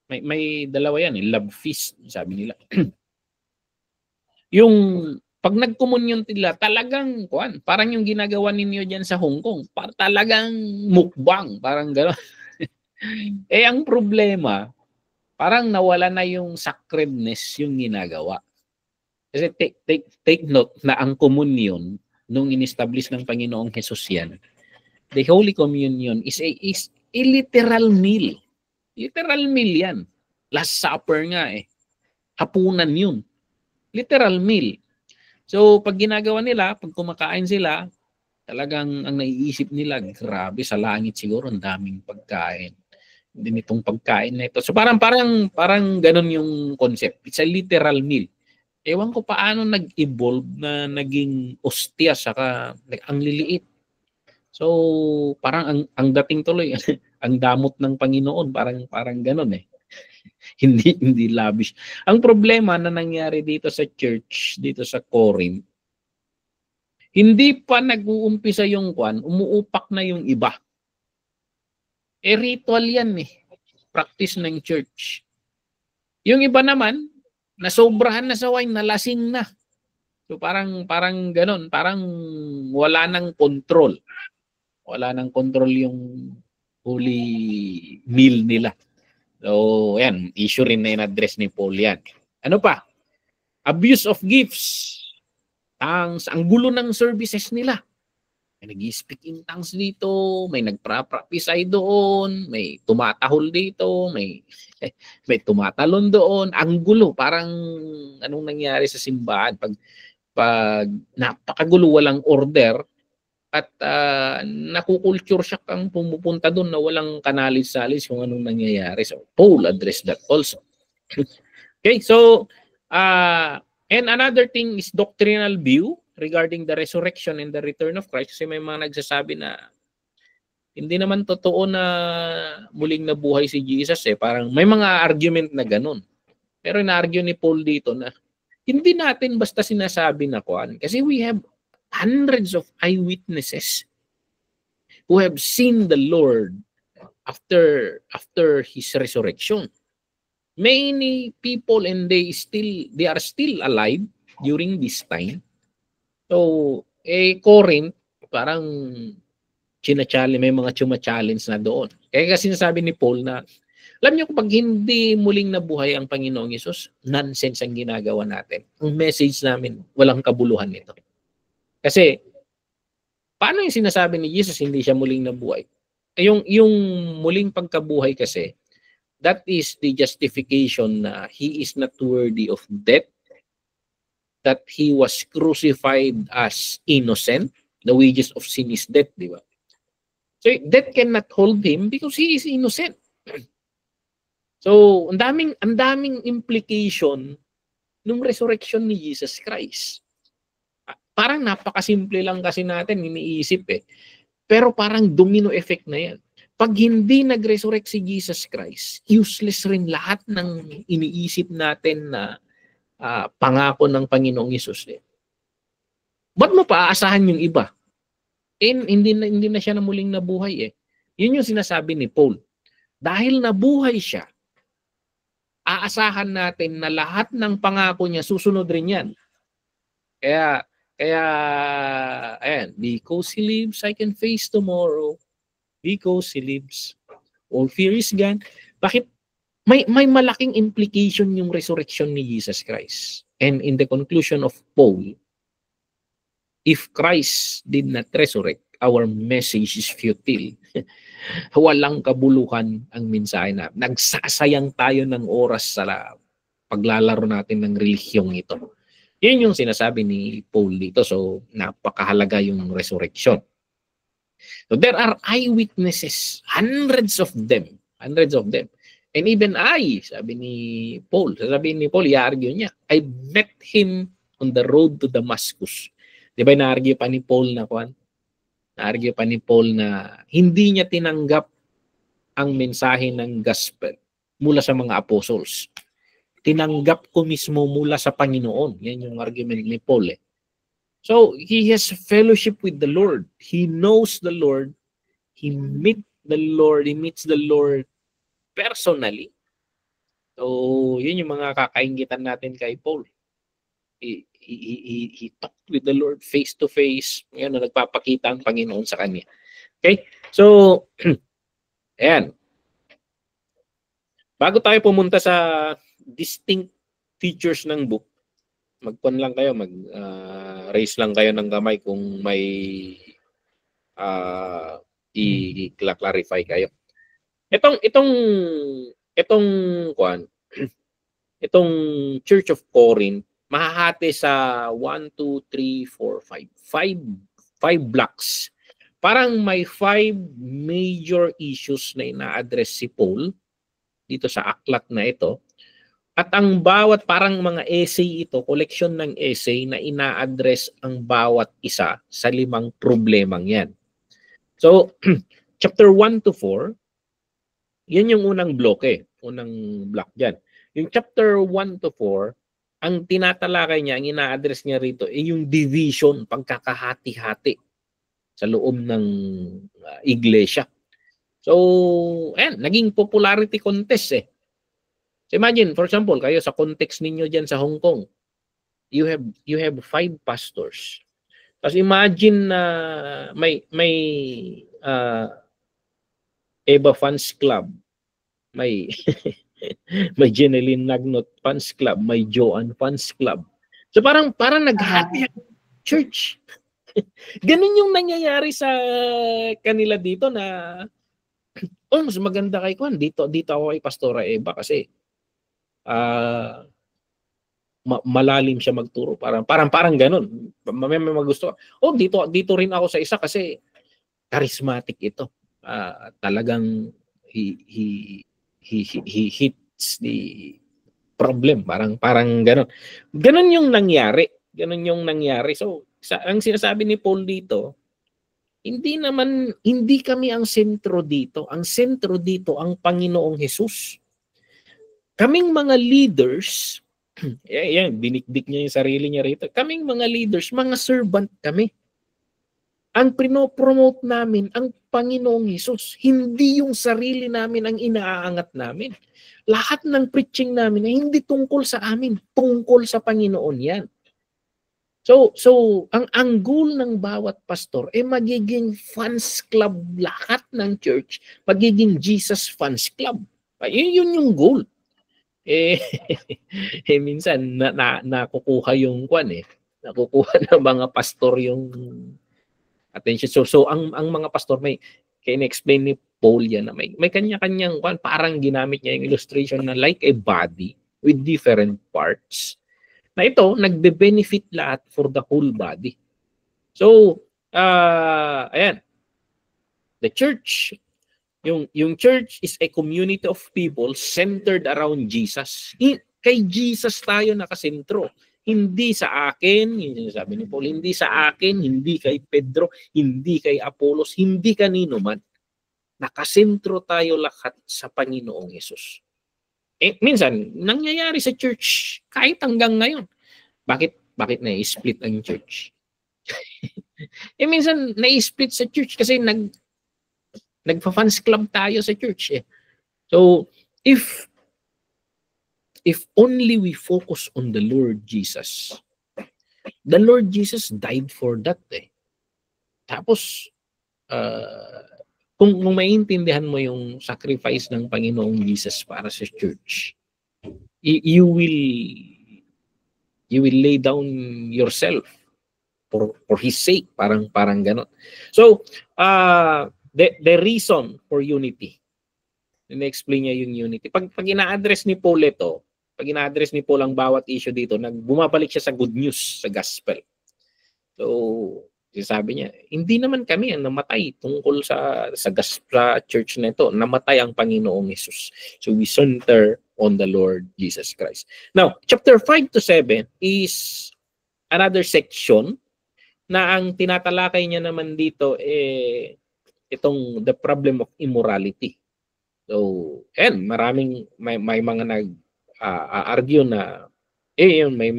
may dalawa yan, love feast, sabi nila. Yung pag nag-communion nila, talagang parang yung ginagawa ninyo diyan sa Hong Kong, talagang mukbang, parang gano'n. Ang problema, parang nawala na yung sacredness yung ginagawa. Kasi take note na ang communion nung in-establish ng Panginoong Hesus yan, the Holy Communion is a literal meal. Literal meal yan. Last Supper nga eh. Hapunan yun. Literal meal. So pag ginagawa nila, pag kumakain sila, talagang ang naiisip nila, grabe sa langit siguro ang daming pagkain. Hindi nitong pagkain na ito. So parang ganun yung concept. It's a literal meal. Ewan ko paano nag-evolve na naging ostia saka ang liliit. So parang ang dating tuloy ang damot ng Panginoon, parang ganoon eh. hindi lavish. Ang problema na nangyari dito sa church, dito sa Corinth, hindi pa nag-uumpisa yung umuupak na yung iba. Ritual yan eh. Practice ng church. Yung iba naman, nasobrahan na sa wine, nalasing na. So parang gano'n, parang wala nang control. Wala nang control yung holy meal nila. So yan, issue rin na in-address ni Paul yan. Ano pa? Abuse of gifts. Tongues, ang gulo ng services nila. May nag-speak in tongues dito, may nagpra-prophesy doon, may tumatahol dito, may tumatalon doon. Ang gulo, parang anong nangyari sa simbahan pag napakagulo, walang order at nakukulture shock ang pumupunta doon na walang kanalis-salis kung anong nangyayari. So Paul addressed that also. Okay, so and another thing is doctrinal view regarding the resurrection and the return of Christ. Kasi may mga nagsasabi na hindi naman totoo na muling nabuhay si Jesus eh. Parang may mga argument na ganun. Pero na-argue ni Paul dito na hindi natin basta sinasabi na kasi we have hundreds of eyewitnesses who have seen the Lord after his resurrection. Many people and they are still alive during this time. So, Corinth, parang may mga challenge na doon. Kaya kasi sinasabi ni Paul na, alam niyo kung pag hindi muling nabuhay ang Panginoong Hesus, nonsense ang ginagawa natin. Ang message namin, walang kabuluhan nito. Kasi, paano yung sinasabi ni Jesus hindi siya muling nabuhay? Yung muling pagkabuhay kasi, that is the justification na he is not worthy of death, that he was crucified as innocent. The wages of sin is death, di ba? So death cannot hold him because he is innocent. So, ang daming implication ng resurrection ni Jesus Christ. Parang napakasimple lang kasi natin iniisip eh. Pero parang domino effect na yan. Pag hindi nag-resurrect si Jesus Christ, useless rin lahat ng iniisip natin na pangako ng Panginoong Hesus eh. Ba't mo paaasahan yung iba? Hindi na siya na muling nabuhay eh. Yun yung sinasabi ni Paul. Dahil nabuhay siya, aasahan natin na lahat ng pangako niya susunod rin yan. Kaya, ayan, because he lives, I can face tomorrow. Because he lives, all fear is gone. Bakit? May malaking implication yung resurrection ni Jesus Christ. And in the conclusion of Paul, if Christ did not resurrect, our message is futile. Walang kabuluhan ang mensahe na. Nagsasayang tayo ng oras sa paglalaro natin ng relihiyong ito. Yun yung sinasabi ni Paul dito. So, napakahalaga yung resurrection. So, there are eyewitnesses, hundreds of them. And even I, sabi ni Paul, i-argue niya, I met him on the road to Damascus. Di ba na-argue pa ni Paul na hindi niya tinanggap ang mensahe ng gospel mula sa mga apostles. Tinanggap ko mismo mula sa Panginoon. Yan yung argument ni Paul eh. So, he has fellowship with the Lord. He knows the Lord. He meets the Lord personally. So, yun yung mga kakaingitan natin kay Paul. He talked with the Lord face to face. Yan na nagpapakita ang Panginoon sa kanya. Okay? So, ayan. Bago tayo pumunta sa distinct features ng book, mag-raise lang kayo ng kamay kung may i-clarify kayo. Itong Church of Corinth, mahahati sa 1, 2, 3, 4, 5. 5 blocks. Parang may 5 major issues na ina-address si Paul dito sa aklat na ito. At ang bawat parang mga essay ito, collection ng essay na ina-address ang bawat isa sa 5 problemang yan. So, chapter 1 to 4, yan yung unang block dyan. Yung chapter 1 to 4, ang tinatalakay niya, ang ina-address niya rito, yung division, pagkakahati-hati sa loob ng iglesia. So, ayan, naging popularity contest eh. So imagine, for example, kayo sa context ninyo dyan sa Hong Kong, you have 5 pastors. Tapos imagine na may Eva Fans Club, may may Jeneline Nagnot Fans Club, may Joan Fans Club. So parang naghati ang church. Ganun yung nangyayari sa kanila dito na mas maganda kay Juan. Dito ako kay Pastora Eva kasi malalim siya magturo. Parang ganun. May magusto. Dito rin ako sa isa kasi charismatic ito. Talagang he hits the problem. Parang ganun. Ganun yung nangyari. So, ang sinasabi ni Paul dito, hindi kami ang sentro dito. Ang sentro dito ang Panginoong Hesus. Kaming mga leaders, yan, binikdik niya yung sarili niya rito. Kaming mga leaders, mga servant kami. Ang pinopromote namin ang Panginoong Hesus. Hindi yung sarili namin ang inaaangat namin. Lahat ng preaching namin ay hindi tungkol sa amin, tungkol sa Panginoon yan. So ang goal ng bawat pastor ay magiging fans club lahat ng church, magiging Jesus fans club. Yun yung goal. Minsan nakukuha yung nakukuha ng mga pastor yung attention. So ang mga pastor may kina-explain ni Paul yan na may kanya-kanyang parang ginamit niya yung illustration na like a body with different parts. Na ito, nagbe-benefit lahat for the whole body. So, ayan. The church Yung church is a community of people centered around Jesus. Kay Jesus tayo nakasentro. Hindi sa akin, yung sinasabi ni Paul, hindi sa akin, hindi kay Pedro, hindi kay Apolos, hindi kanino man. Nakasentro tayo lahat sa Panginoong Yesus. Minsan, nangyayari sa church kahit hanggang ngayon. Bakit na-split ang church? Minsan na-split sa church kasi nagfa-fans club tayo sa church. So, if only we focus on the Lord Jesus, the Lord Jesus died for that. Tapos, kung maintindihan mo yung sacrifice ng Panginoong Jesus para sa church, you will lay down yourself for His sake, parang ganon. So, the reason for unity, ina-explain niya yung unity. Pag ina-address ni Paul ito, pag ina-address ni Paul ang bawat issue dito, bumabalik siya sa good news, sa gospel. So, sabi niya, hindi naman kami ang namatay tungkol sa church na ito. Namatay ang Panginoong Yesus. So, we center on the Lord Jesus Christ. Now, chapter 5 to 7 is another section na ang tinatalakay niya naman dito itong the problem of immorality. So, may mga argue na yun, may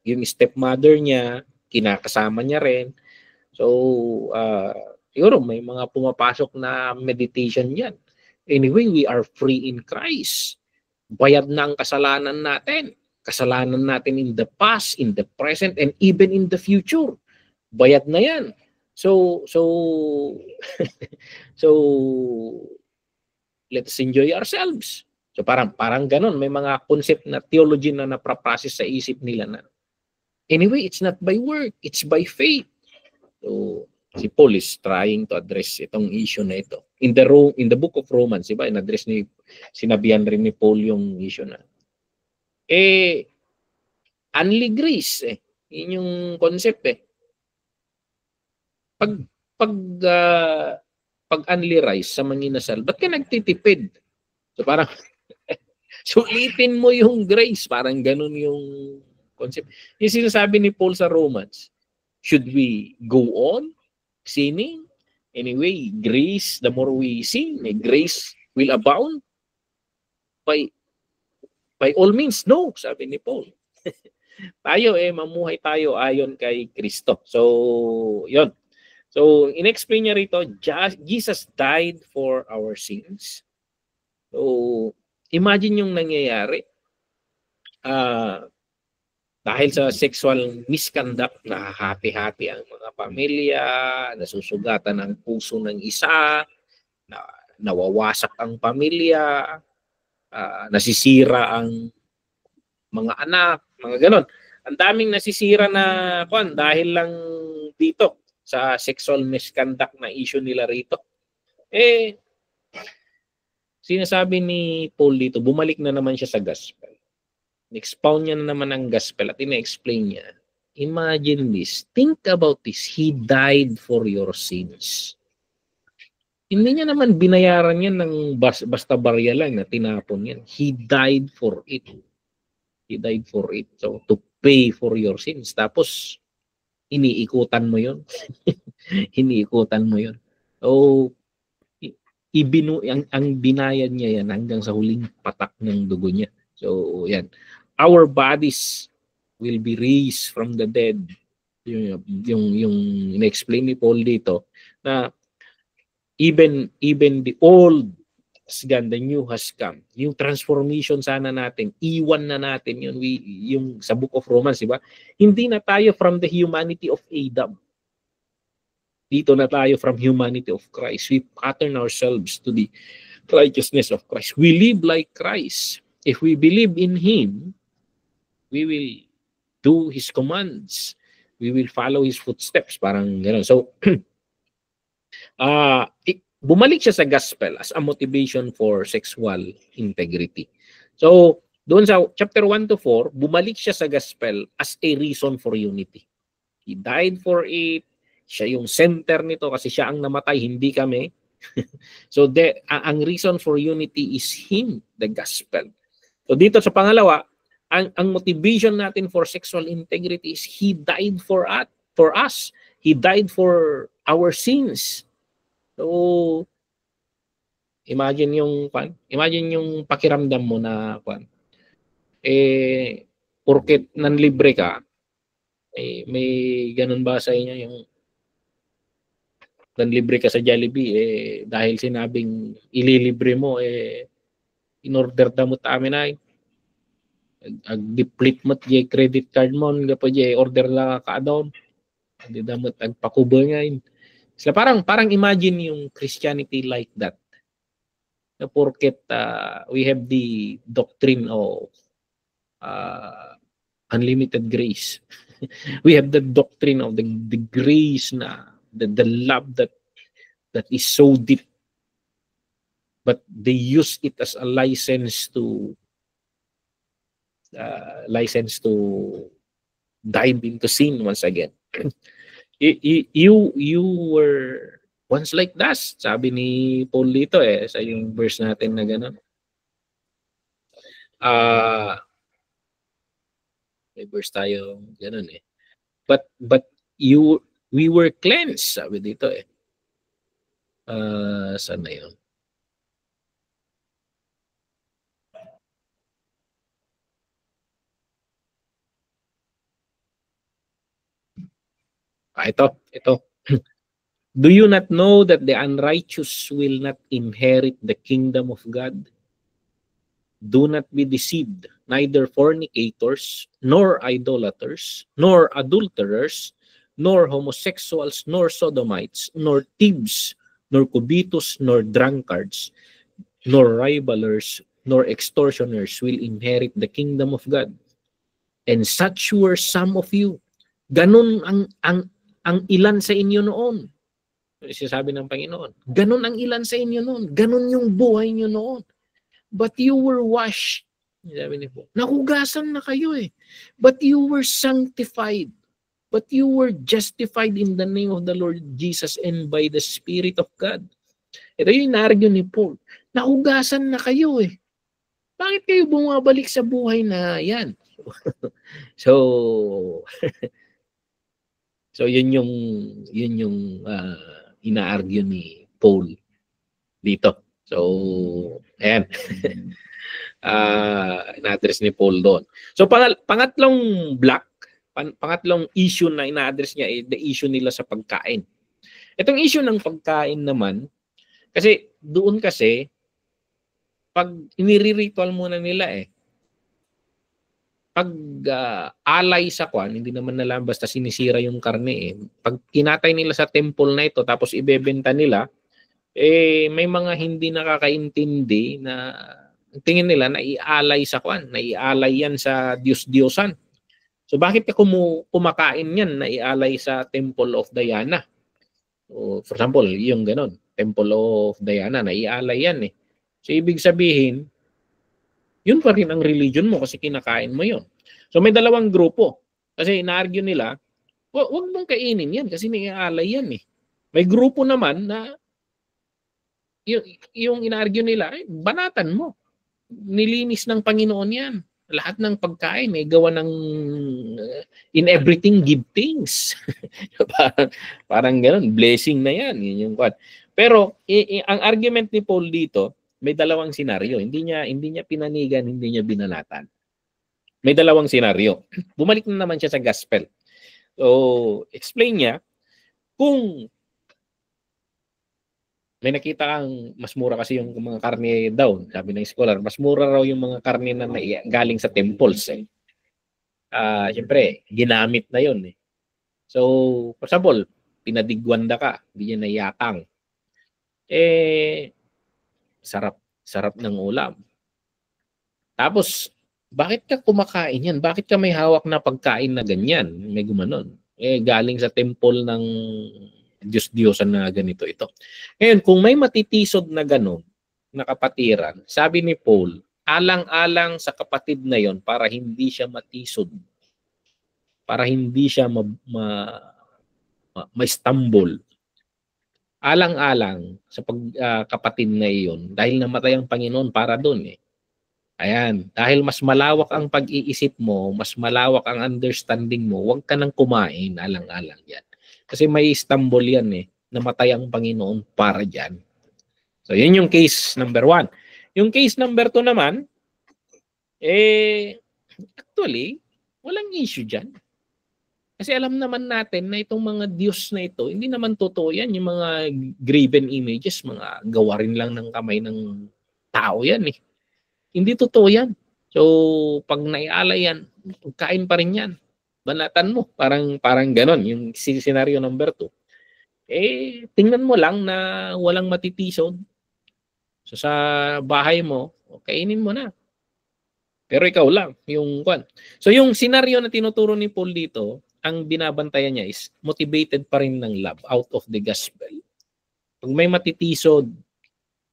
yung stepmother niya, kinakasama niya rin. So, siguro may mga pumapasok na meditation yan. Anyway, we are free in Christ. Bayad na ang kasalanan natin. Kasalanan natin in the past, in the present, and even in the future. Bayad na yan. So let's enjoy ourselves. So parang ganon, may mga concept na theology na napraprocess sa isip nila na anyway, it's not by work, it's by faith. So si Paul is trying to address itong issue na ito. In the book of Romans, diba, in-address sinabihan rin ni Paul yung issue na only grace, yun yung concept Pag only rice sa manginasal, ba't ka nagtitipid? So parang sulitin mo yung grace, parang ganun yung concept. Yung sinasabi ni Paul sa Romans, should we go on sinning? Anyway, grace, the more we sin, grace will abound. By all means, no, sabi ni Paul. Tayo mamuhay tayo ayon kay Kristo. So, yon. So, in-explain niya rito, Jesus died for our sins. So, imagine yung nangyayari. Dahil sa sexual misconduct, nahahati-hati ang mga pamilya, nasusugatan ang puso ng isa, nawawasak ang pamilya, nasisira ang mga anak, mga ganon. Ang daming nasisira na dahil lang dito sa sexual misconduct na issue nila rito. Sinasabi ni Paul dito, bumalik na naman siya sa gospel. Expound niya na naman ang gospel at ina-explain niya. Imagine this. Think about this. He died for your sins. Hindi niya naman binayaran yan ng basta barya lang na tinapon yan. He died for it. He died for it. So, to pay for your sins. Tapos, iniikutan mo yun. Iniikutan mo yun. So, ang binayad niya yan hanggang sa huling patak ng dugo niya. So, yan. Our bodies will be raised from the dead. Yung in-explain ni Paul dito na even the old has gone, the new has come. Yung transformation sana natin, iwan na natin yun. Yung sa Book of Romans, diba? Hindi na tayo from the humanity of Adam. Dito na tayo from humanity of Christ. We pattern ourselves to the righteousness of Christ. We live like Christ. If we believe in Him, we will do His commands. We will follow His footsteps. Parang gano'n. So, bumalik siya sa gospel as a motivation for sexual integrity. So, doon sa chapter 1 to 4, bumalik siya sa gospel as a reason for unity. He died for it. Siya yung center nito kasi siya ang namatay, hindi kami. So ang reason for unity is Him, the gospel. So dito sa pangalawa, ang motivation natin for sexual integrity is He died for us. He died for our sins. So imagine yung pakiramdam mo na porket nanlibre ka, may ganun ba sa inyo yung nanlibre ka sa Jollibee, dahil sinabing ililibre mo, in order da mo amin ay ag-deplete mo yung credit card mo, gapo order lang ka doon, hindi da mo agpakubo ngayon. So parang imagine yung Christianity like that. Na porket we have the doctrine of unlimited grace. We have the doctrine of the grace na the love that is so deep, but they use it as a license to dive into sin once again. You were once like that, sabi ni Paul dito sa yung verse natin na gano'n. May verse tayo gano'n But we were cleansed, sabi dito saan na yun? Ito. Do you not know that the unrighteous will not inherit the kingdom of God? Do not be deceived, neither fornicators, nor idolaters, nor adulterers, nor homosexuals, nor sodomites, nor thieves, nor covetous, nor drunkards, nor rivalers, nor extortioners will inherit the kingdom of God. And such were some of you. Ganun ang ilan sa inyo noon. Sinasabi ng Panginoon. Ganun ang ilan sa inyo noon. Ganun yung buhay nyo noon. But you were washed. Sabi niyo po, nahugasan na kayo But you were sanctified. But you were justified in the name of the Lord Jesus and by the Spirit of God. Ito yung inargue ni Paul. Nahugasan na kayo Bakit kayo bumabalik sa buhay na yan? So yun yung ina-argue ni Paul dito. So ayan. Ina-address ni Paul doon. So pangatlong block, pangatlong issue na ina-address niya the issue nila sa pagkain. Itong issue ng pagkain naman, kasi doon pag iniri-ritual muna nila pag alay sa hindi naman nila basta sinisira yung karne Pag kinatay nila sa temple na ito tapos ibebenta nila, may mga hindi nakakaintindi na tingin nila na ialay sa na ialay yan sa Diyos-Diyosan. So bakit ka kumakain yan na ialay sa Temple of Diana? O, for example, yung ganon, Temple of Diana, na ialay yan So ibig sabihin, yun pa rin ang religion mo kasi kinakain mo yun. So may dalawang grupo. Kasi ina-argue nila, wag mong kainin yan kasi may ialay yan May grupo naman na yung ina-argue nila, banatan mo. Nilinis ng Panginoon yan. Lahat ng pagkain may gawa ng in everything give thanks. parang gano'n, blessing na yan. Yun yung quad. Pero ang argument ni Paul dito, may dalawang senaryo. Hindi niya pinanigan, hindi niya binalatan. May dalawang senaryo. Bumalik na naman siya sa gospel. So, explain niya kung may nakita kang mas mura kasi yung mga karne daw, sabi ng scholar, mas mura raw yung mga karne na galing sa temples Siyempre, ginamit na yun So, for example, pinadigwanda ka, hindi niya naiyakang. Sarap ng ulam. Tapos, bakit ka kumakain yan? Bakit ka may hawak na pagkain na ganyan? May gumanon. Galing sa temple ng Diyos-Diyosan na ganito ito. Ngayon, kung may matitisod na ganon, na kapatiran, sabi ni Paul, alang-alang sa kapatid na yon para hindi siya matisod. Para hindi siya ma-stumble. alang-alang sa kapatid na iyon dahil namatay ang Panginoon para doon eh. Ayan, dahil mas malawak ang pag-iisip mo, mas malawak ang understanding mo, huwag ka nang kumain, alang-alang yan. Kasi may Istanbul yan eh, namatay ang Panginoon para dyan. So, yun yung case number 1. Yung case number 2 naman, actually, walang issue dyan. Kasi alam naman natin na itong mga Diyos na ito, hindi naman totoo yan. Yung mga graven images, mga gawa rin lang ng kamay ng tao yan eh. Hindi totoo yan. So, pag naiala yan, kain pa rin yan. Banatan mo. Parang ganon. Yung scenario number 2. Tingnan mo lang na walang matitisod. So, sa bahay mo, kainin mo na. Pero ikaw lang, yung kwan. So, yung scenario na tinuturo ni Paul dito, ang binabantayan niya is motivated pa rin ng love out of the gospel. Pag may matitisod,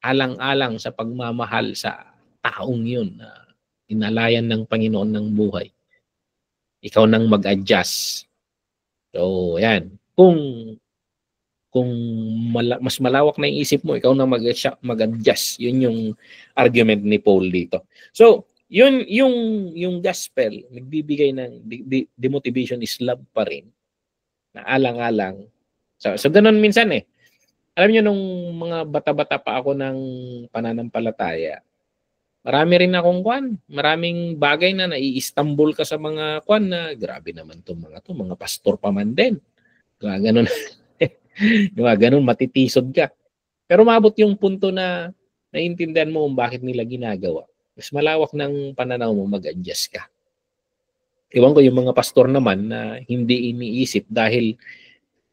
alang-alang sa pagmamahal sa taong yun na inalayan ng Panginoon ng buhay, ikaw nang mag-adjust. So, yan. Kung mas malawak na yung isip mo, ikaw na mag-adjust. Yun yung argument ni Paul dito. So, yun yung gospel, nagbibigay ng the motivation is love pa rin. Na alang-alang. So ganun minsan eh. Alam niyo nung mga bata-bata pa ako ng pananampalataya, marami rin akong maraming bagay na nai-Istanbul ka sa mga na grabe naman mga pastor pa man din. Ganun. Ganun matitisod ka. Pero mabot yung punto na naiintindihan mo kung bakit nila ginagawa. Mas malawak ng pananaw mo, mag-adjust ka. Iwan ko yung mga pastor naman na hindi iniisip dahil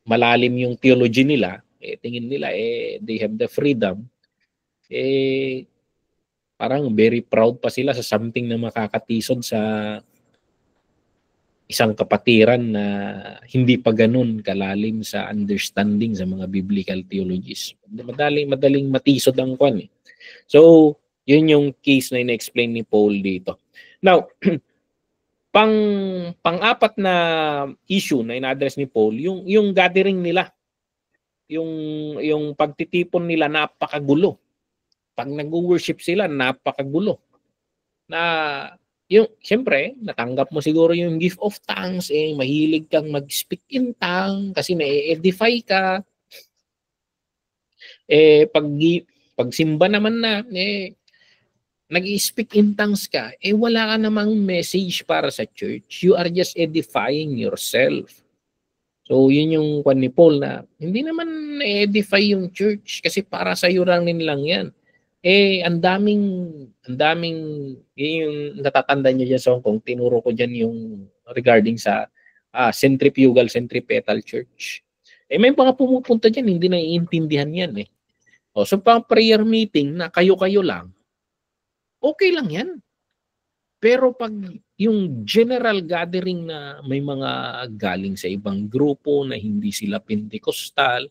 malalim yung theology nila, tingin nila they have the freedom, parang very proud pa sila sa something na makakatisod sa isang kapatiran na hindi pa ganun kalalim sa understanding sa mga biblical theologies. Madaling matisod ang kwan eh. So, yun yung case na ina-explain ni Paul dito. Now, pang-apat na issue na ina-address ni Paul, yung gathering nila. Yung pagtitipon nila napakagulo. Pag nag-worship sila, napakagulo. Na siyempre, natanggap mo siguro yung gift of tongues, mahilig kang mag-speak in tongue kasi na-edify ka. Pag simba naman na, nag-i-speak in tongues ka, wala ka namang message para sa church. You are just edifying yourself. So, yun yung kwan ni Paul na hindi naman na-edify yung church kasi para sa iyo lang yan. Ang daming yung natatanda nyo dyan sa Hong Kong, tinuro ko dyan yung regarding sa centripetal church. May mga pumupunta dyan, hindi naiintindihan yan eh. So, pang prayer meeting na kayo-kayo lang, okay lang yan. Pero pag yung general gathering na may mga galing sa ibang grupo na hindi sila Pentecostal,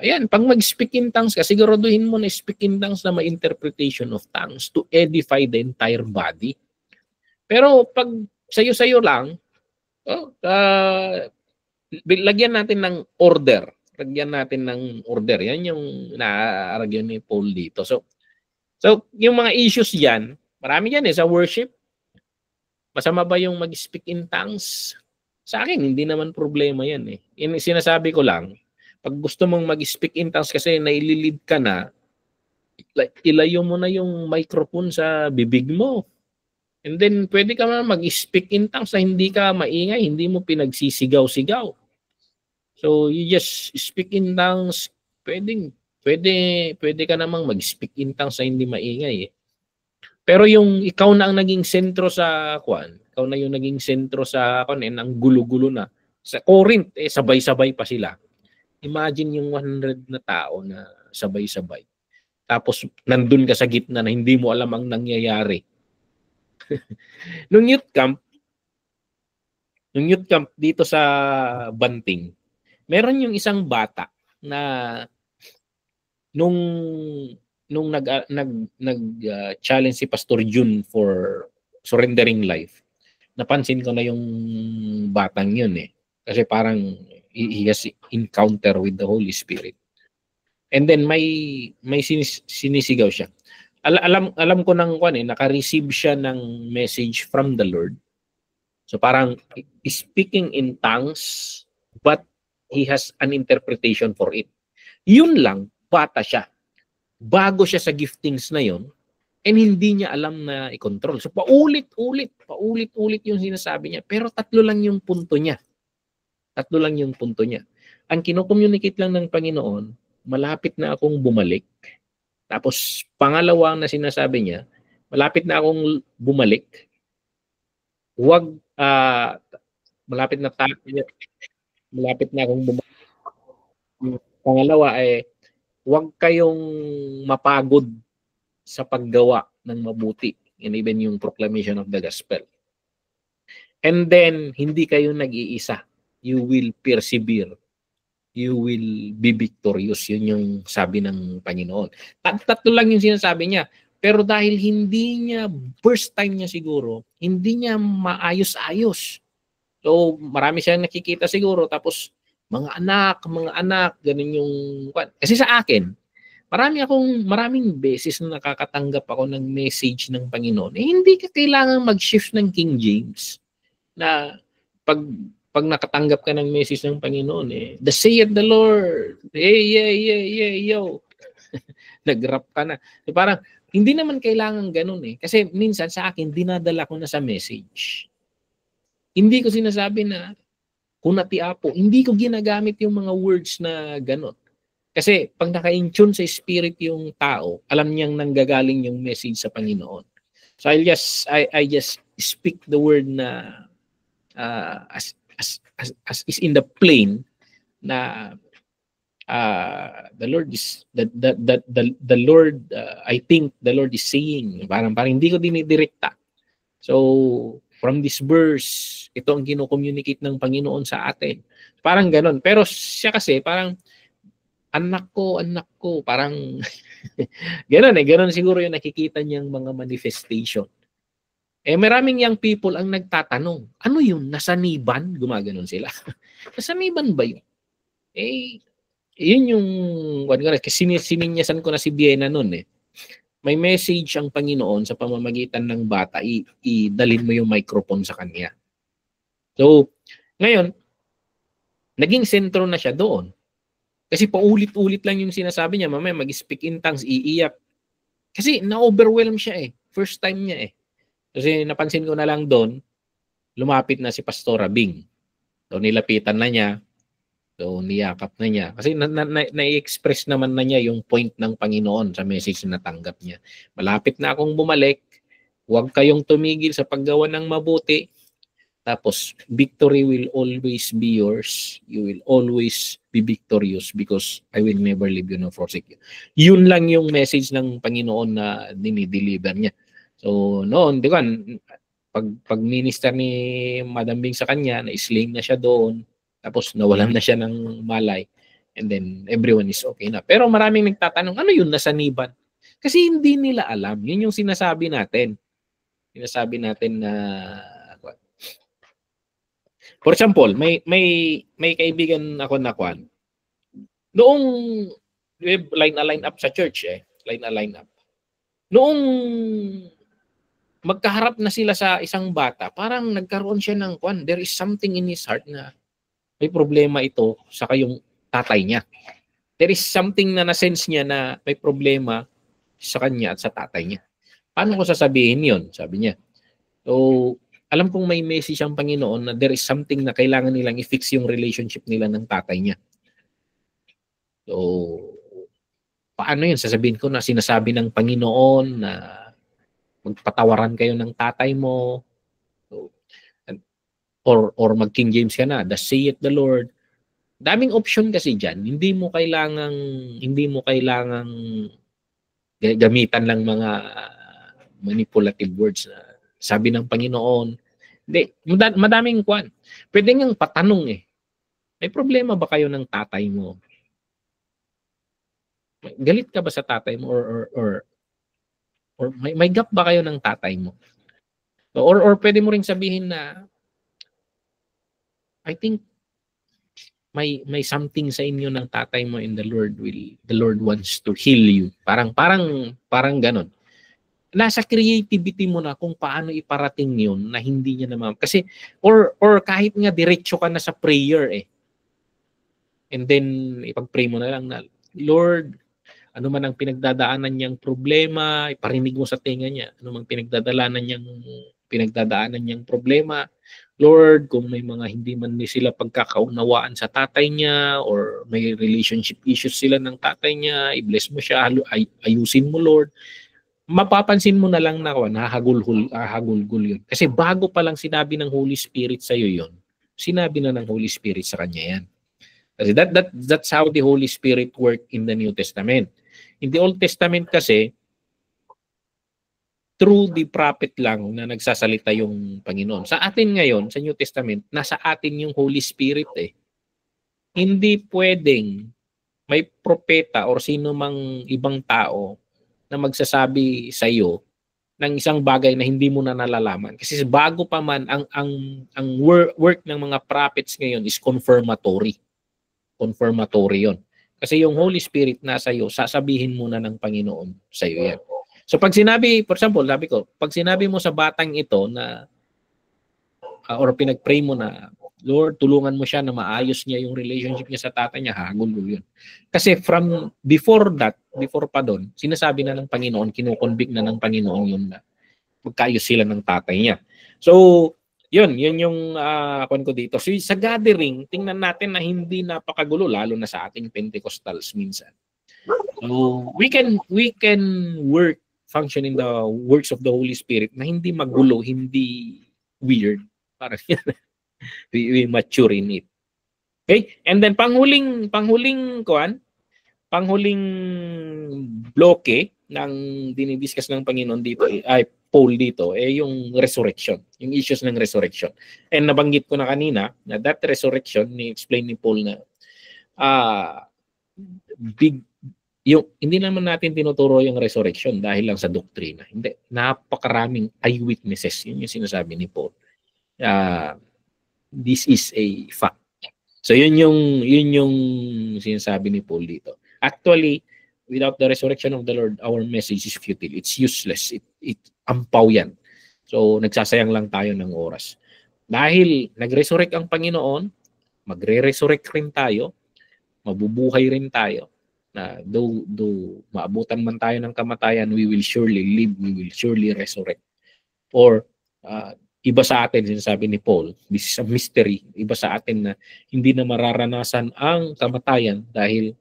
yan, pag mag-speak in tongues ka, siguraduhin mo na speak in tongues na may interpretation of tongues to edify the entire body. Pero pag sayo-sayo lang, lagyan natin ng order. Lagyan natin ng order. Yan yung na-argue ni Paul dito. So yung mga issues yan, marami yan sa worship. Masama ba yung mag-speak in tongues? Sa akin, hindi naman problema yan eh. Sinasabi ko lang, pag gusto mong mag-speak in tongues kasi naililid ka na, ilayo mo na yung microphone sa bibig mo. And then, pwede ka mag-speak in tongues na hindi ka maingay, hindi mo pinagsisigaw-sigaw. So, you just speak in tongues, pwede ka namang mag-speak in tongues na hindi maingay eh. Pero yung ikaw na ang naging sentro sa ikaw na yung naging sentro sa ang gulo-gulo na. Sa Corinth, sabay-sabay pa sila. Imagine yung 100 na tao na sabay-sabay. Tapos nandun ka sa gitna na hindi mo alam ang nangyayari. Nung youth camp dito sa Banting, meron yung isang bata na nung nag-challenge si Pastor June for surrendering life, napansin ko na yung batang yun eh. Kasi parang he has encounter with the Holy Spirit. And then may sinisigaw siya. Alam ko nang naka-receive siya ng message from the Lord. So parang speaking in tongues, but he has an interpretation for it. Yun lang, bata siya. Bago siya sa giftings na yun, and hindi niya alam na i-control. So paulit-ulit yung sinasabi niya. Pero tatlo lang yung punto niya. Ang kino-communicate lang ng Panginoon, malapit na akong bumalik. Tapos pangalawa na sinasabi niya, malapit na akong bumalik. Huwag malapit na akong bumalik. Pangalawa huwag kayong mapagod sa paggawa ng mabuti, and even yung proclamation of the gospel. And then hindi kayo nag-iisa. You will persevere. You will be victorious. Yun yung sabi ng Panginoon. Tatlo lang yung sinasabi niya. Pero dahil hindi niya, first time niya siguro, hindi niya maayos-ayos. So marami siyang nakikita siguro, tapos mga anak, ganun yung, kasi sa akin, maraming beses na nakakatanggap ako ng message ng Panginoon. Hindi ka kailangan mag-shift ng King James na pag nakatanggap ka ng message ng Panginoon, the saith the Lord, yo. Nag-rap ka na. So, parang, hindi naman kailangan ganun Kasi minsan sa akin, dinadala ko na sa message. Hindi ko sinasabi na, kunati apo, hindi ko ginagamit yung mga words na ganun. Kasi pag naka-in-tune sa spirit yung tao, alam niyang nanggagaling yung message sa Panginoon. So I just speak the word na as is in the plain na the Lord is the Lord I think the Lord is saying, parang hindi ko dinidirekta. So from this verse, ito ang kino-communicate ng Panginoon sa atin. Parang ganoon. Pero siya kasi parang anak ko, parang ganoon siguro yung nakikita niyang mga manifestation. Maraming young people ang nagtatanong, ano yun, nasaniban? Gumaganon sila. Nasaniban ba yun? Yun yung, kasi sininyasan ko na si Biena nun May message ang Panginoon sa pamamagitan ng bata, idalhin mo yung microphone sa kanya. So, ngayon, naging sentro na siya doon. Kasi paulit-ulit lang yung sinasabi niya, mamaya mag-speak in tongues, iiyak. Kasi na-overwhelm siya First time niya Kasi napansin ko na lang doon, lumapit na si Pastora Bing. So nilapitan na niya. So niyakap na niya. Kasi na-express naman na niya yung point ng Panginoon sa message na natanggap niya. Malapit na akong bumalik. Huwag kayong tumigil sa paggawa ng mabuti. Tapos, victory will always be yours. You will always be victorious because I will never leave you nor forsake you. Yun lang yung message ng Panginoon na dinideliver niya. So, noon, di ba, pag minister ni Madam Bing sa kanya, na-sling na siya doon, tapos nawalan na siya ng malay, and then everyone is okay na. Pero maraming nagtatanong, ano yun, nasaniban? Kasi hindi nila alam. Yun yung sinasabi natin. Sinasabi natin na for example, may kaibigan ako na kwan. Noong line up sa church line up. Noong magkaharap na sila sa isang bata, parang nagkaroon siya ng kwan. There is something in his heart na may problema ito sa kayong tatay niya. There is something na na-sense niya na may problema sa kanya at sa tatay niya. Paano ko sasabihin yon? Sabi niya. So, alam kong may message ang Panginoon na there is something na kailangan nilang i-fix yung relationship nila ng tatay niya. So, paano yun? Sasabihin ko na sinasabi ng Panginoon na magpatawaran kayo ng tatay mo. So, or mag-King James ka na, thus saith the Lord. Daming option kasi dyan. Hindi mo kailangang gamitan lang mga manipulative words na sabi ng Panginoon. Hindi, madaming kwan. Pwede ngang patanong may problema ba kayo ng tatay mo? Galit ka ba sa tatay mo or may gap ba kayo ng tatay mo? Or pwede mo ring sabihin na I think may something sa inyo ng tatay mo and the Lord wants to heal you. Parang ganon. Nasa creativity mo na kung paano iparating yun na hindi niya naman. Kasi, or kahit nga diretso ka na sa prayer eh. And then, ipag-pray mo na lang na, Lord, ano man ang pinagdadaanan niyang problema, iparinig mo sa tinga niya. Ano man pinagdadaanan niyang problema. Lord, kung may mga hindi man sila pagkakaunawaan sa tatay niya or may relationship issues sila ng tatay niya, i-bless mo siya, ayusin mo, Lord. Mapapansin mo na lang na hahagulgul yun. Kasi bago pa lang sinabi ng Holy Spirit sa iyo yun, sinabi na ng Holy Spirit sa kanya yan. Kasi that's how the Holy Spirit worked in the New Testament. In the Old Testament kasi, through the prophet lang na nagsasalita yung Panginoon. Sa atin ngayon, sa New Testament, nasa atin yung Holy Spirit eh. Hindi pwedeng may propeta or sino mang ibang tao na magsasabi sa iyo ng isang bagay na hindi mo na nalalaman. Kasi bago pa man, ang work ng mga prophets ngayon is confirmatory. Confirmatory yon. Kasi yung Holy Spirit nasa iyo, sasabihin muna ng Panginoon sa iyo yan. So pag sinabi, for example, sabi ko, pag sinabi mo sa batang ito na or pinag-pray mo na, Lord, tulungan mo siya na maayos niya yung relationship niya sa tatay niya, hagulgul yun. Kasi from before pa doon, sinasabi na ng Panginoon, kinukonvict na ng Panginoon yun na magkaayos sila ng tatay niya. So, yun yung kwan ko dito. So, sa gathering, tingnan natin na hindi napakagulo, lalo na sa ating Pentecostals minsan. So, we can function in the works of the Holy Spirit na hindi magulo, hindi weird. Parang we mature in it. Okay? And then panghuling bloke ng dinidiscuss ng Panginoon dito Paul dito yung resurrection, yung issues ng resurrection. And nabanggit ko na kanina na that resurrection ni-explain ni Paul na hindi naman natin tinuturo yung resurrection dahil lang sa doktrina. Hindi, napakaraming eyewitnesses. Yun yung sinasabi ni Paul. This is a fact. So yun yung sinasabi ni Paul dito. Actually, without the resurrection of the Lord, our message is futile. It's useless. It ampaw yan. So nagsasayang lang tayo ng oras. Dahil nag-resurrect ang Panginoon, magre-resurrect rin tayo, mabubuhay rin tayo. Na though maabutan man tayo ng kamatayan, we will surely live, we will surely resurrect. Or iba sa atin, sinasabi ni Paul, this is a mystery, iba sa atin na hindi na mararanasan ang kamatayan dahil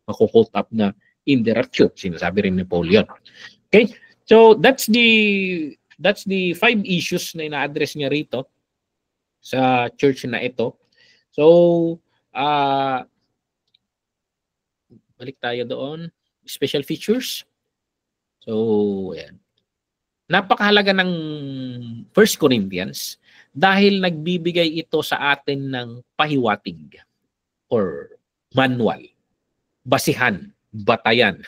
makukult up na in the rapture. Sinasabi rin ni Paul yun. Okay? So that's the 5 issues na ina-address niya rito sa church na ito. So balik tayo doon. Special features. So, ayan. Napakahalaga ng 1 Corinthians dahil nagbibigay ito sa atin ng pahiwatig or manual, basihan, batayan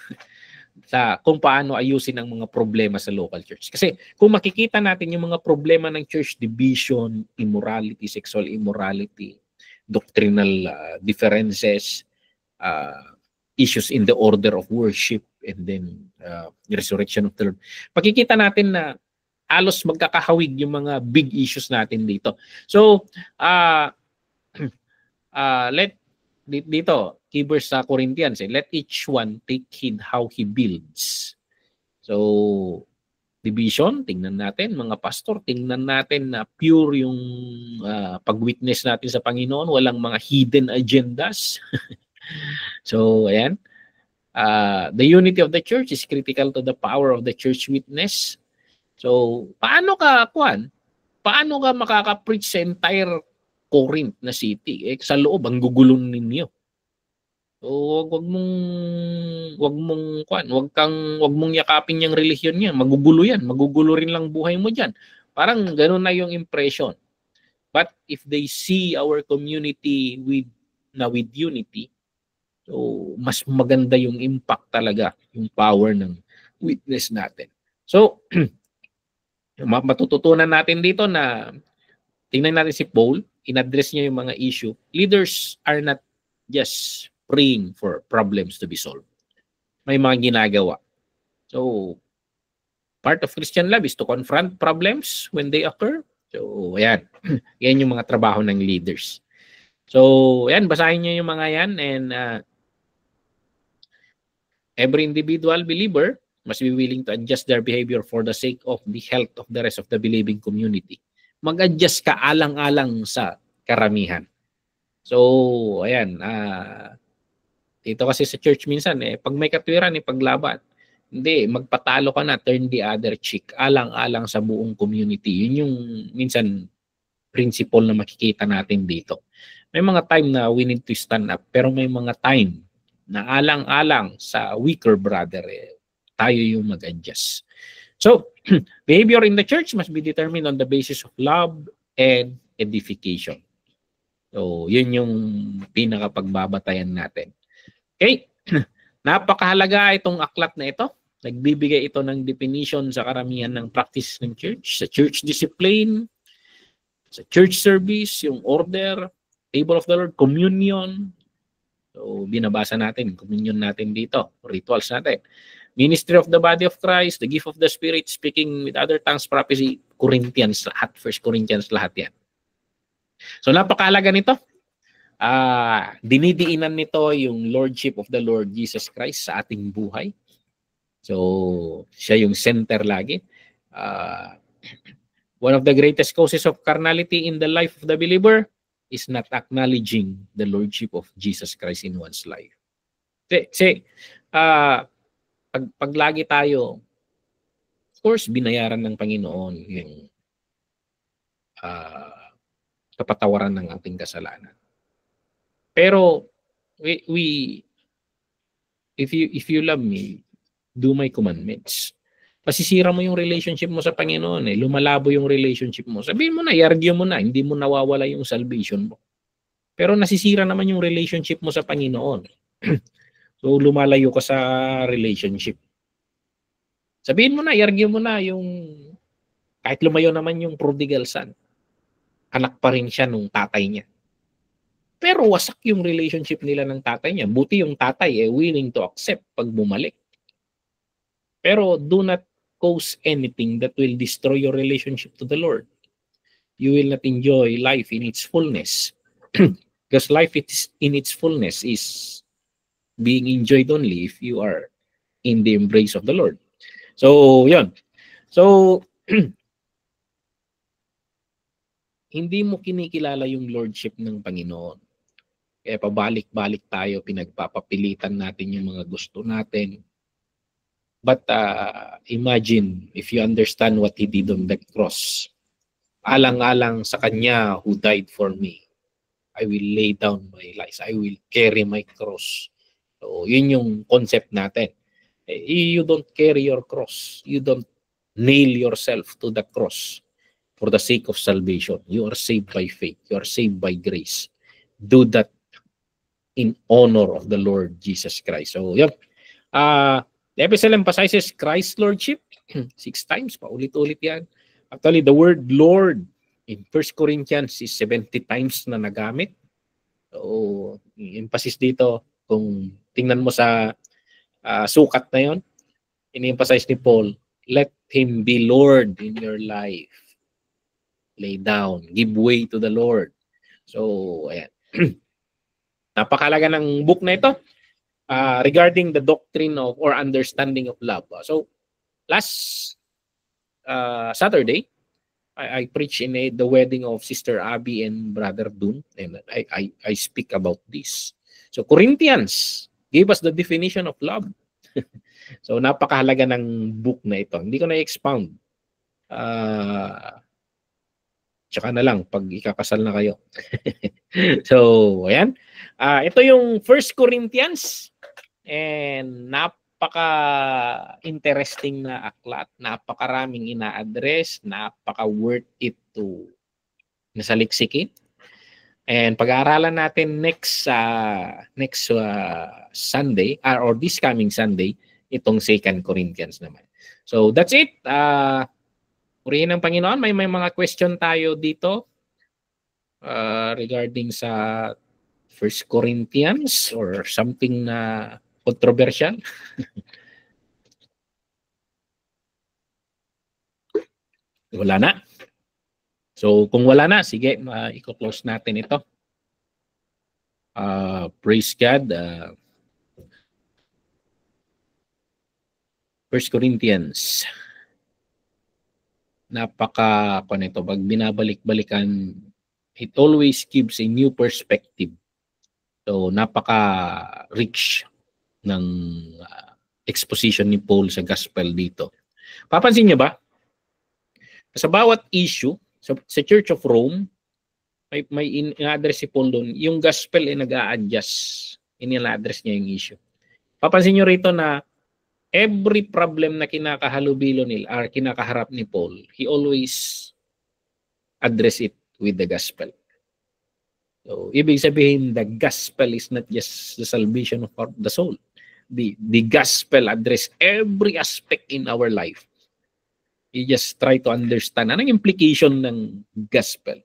sa kung paano ayusin ang mga problema sa local church. Kasi kung makikita natin yung mga problema ng church, division, immorality, sexual immorality, doctrinal differences, issues in the order of worship, and then the resurrection of the Lord. Pakikita natin na halos magkakahawig yung mga big issues natin dito. So, dito, keywords sa Corinthians, let each one take heed how he builds. So, division, tingnan natin. Mga pastor, tingnan natin na pure yung pag-witness natin sa Panginoon. Walang mga hidden agendas. So, ayan. The unity of the church is critical to the power of the church witness. So, paano ka makaka-preach sa entire Corinth na city? Sa loob, ang gugulong ninyo. So, wag mong yakapin yung relihiyon niya. Magugulo yan. Magugulo rin lang buhay mo diyan. Parang ganoon na yung impression. But if they see our community with unity, so, mas maganda yung impact talaga, yung power ng witness natin. So, matututunan natin dito na tingnan natin si Paul, in-address niya yung mga issue. Leaders are not just praying for problems to be solved. May mga ginagawa. So, part of Christian love is to confront problems when they occur. So, ayan. Yan yung mga trabaho ng leaders. So, ayan, basahin niyo yung mga yan. And every individual believer must be willing to adjust their behavior for the sake of the health of the rest of the believing community. Mag-adjust ka alang-alang sa karamihan. So, ayan. Dito kasi sa church minsan, pag may katwiran, paglaban. Hindi, magpatalo ka na, turn the other cheek. Alang-alang sa buong community. Yun yung minsan principle na makikita natin dito. May mga time na we need to stand up, pero may mga time na alang-alang sa weaker brother, tayo yung mag-adjust. So, behavior in the church must be determined on the basis of love and edification. So, yun yung pinakapagbabatayan natin. Okay? Napakahalaga itong aklat na ito. Nagbibigay ito ng definition sa karamihan ng practice ng church, sa church discipline, sa church service, yung order, table of the Lord, communion. So, binabasa natin, communion natin dito, rituals natin. Ministry of the body of Christ, the gift of the Spirit, speaking with other tongues, prophecy, Corinthians lahat, 1 Corinthians lahat yan. So, napakahalaga nito. Dinidiinan nito yung Lordship of the Lord Jesus Christ sa ating buhay. So, siya yung center lagi. One of the greatest causes of carnality in the life of the believer is not acknowledging the Lordship of Jesus Christ in one's life. Kasi, pag lagi tayo, of course, binayaran ng Panginoon yung kapatawaran ng ating kasalanan. Pero, if you love me, do my commandments. Masisira mo yung relationship mo sa Panginoon. Lumalabo yung relationship mo. Sabihin mo na, i-argue mo na, hindi mo nawawala yung salvation mo. Pero nasisira naman yung relationship mo sa Panginoon. So, lumalayo ka sa relationship. Sabihin mo na, i-argue mo na yung, kahit lumayo naman yung prodigal son, anak pa rin siya nung tatay niya. Pero wasak yung relationship nila ng tatay niya. Buti yung tatay willing to accept pag bumalik. Pero do not cause anything that will destroy your relationship to the Lord. You will not enjoy life in its fullness. Because life in its fullness is being enjoyed only if you are in the embrace of the Lord. So, yun. So, hindi mo kinikilala yung Lordship ng Panginoon. Kaya pabalik-balik tayo, pinagpapapilitan natin yung mga gusto natin. But imagine if you understand what He did on the cross. Alang-alang sa Kanya who died for me. I will lay down my life. I will carry my cross. So, yun yung concept natin. You don't carry your cross. You don't nail yourself to the cross for the sake of salvation. You are saved by faith. You are saved by grace. Do that in honor of the Lord Jesus Christ. So, yun. The epistle emphasizes Christ's Lordship 6 times. Paulit-ulit yan. Actually, the word Lord in 1 Corinthians is 70 times na nagamit. So, emphasis dito, kung tingnan mo sa sukat na yon, in-emphasize ni Paul, let Him be Lord in your life. Lay down. Give way to the Lord. So, ayan. Napakalaga ng book na ito. Regarding the doctrine of or understanding of love. So, last Saturday, I preached in the wedding of Sister Abby and Brother Dun, and I speak about this. So, Corinthians gave us the definition of love. So, napakahalaga ng book na ito. Hindi ko na-expound. Tsaka na lang pag ikakasal na kayo. So, ayan. Ito yung 1 Corinthians. And napaka-interesting na aklat. Napakaraming ina-address. Napaka-worth it to nasaliksikin. And pag-aaralan natin next Sunday, or this coming Sunday, itong 2 Corinthians naman. So, that's it. Purihin ng Panginoon. May mga question tayo dito regarding sa 1 First Corinthians or something na controversial? Wala na. So kung wala na, sige, i-close natin ito. Praise God. 1 Corinthians. Napaka, nito, pag binabalik-balikan, it always gives a new perspective. So napaka-rich ng exposition ni Paul sa gospel dito. Papansin niyo ba? Sa bawat issue, sa Church of Rome, may in-address si Paul doon, yung gospel ay nag-a-adjust. In-address niya yung issue. Papansin niyo rito na every problem na kinakahalubilo nila or kinakaharap ni Paul, he always address it with the gospel. So, ibig sabihin, the gospel is not just the salvation of the soul. The gospel address every aspect in our life. You just try to understand anong implication ng gospel.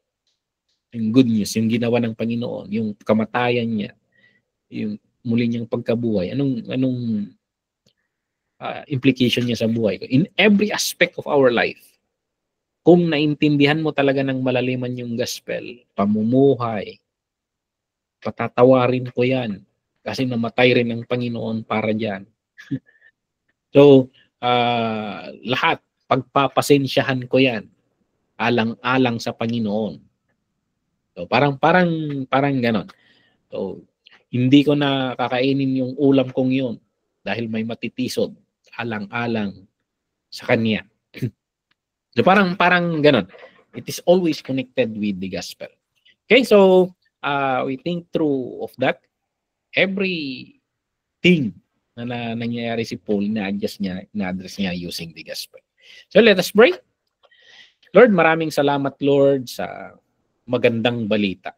Yung good news, yung ginawa ng Panginoon, yung kamatayan niya, yung muli niyang pagkabuhay, anong implication niya sa buhay ko. In every aspect of our life, kung naintindihan mo talaga ng malaliman yung gospel, pamumuhay, patatawarin ko yan kasi namatay rin ang Panginoon para dyan. So, lahat, pagpapasensyahan ko yan, alang-alang sa Panginoon. So, parang ganon. So, hindi ko na kakainin yung ulam kong yun dahil may matitisod, alang-alang sa Kanya. So, parang ganon. It is always connected with the gospel. Okay, so, we think through of that. Everything na nangyayari si Paul, na-address niya using the gospel. So, let us pray. Lord, maraming salamat, Lord, sa magandang balita.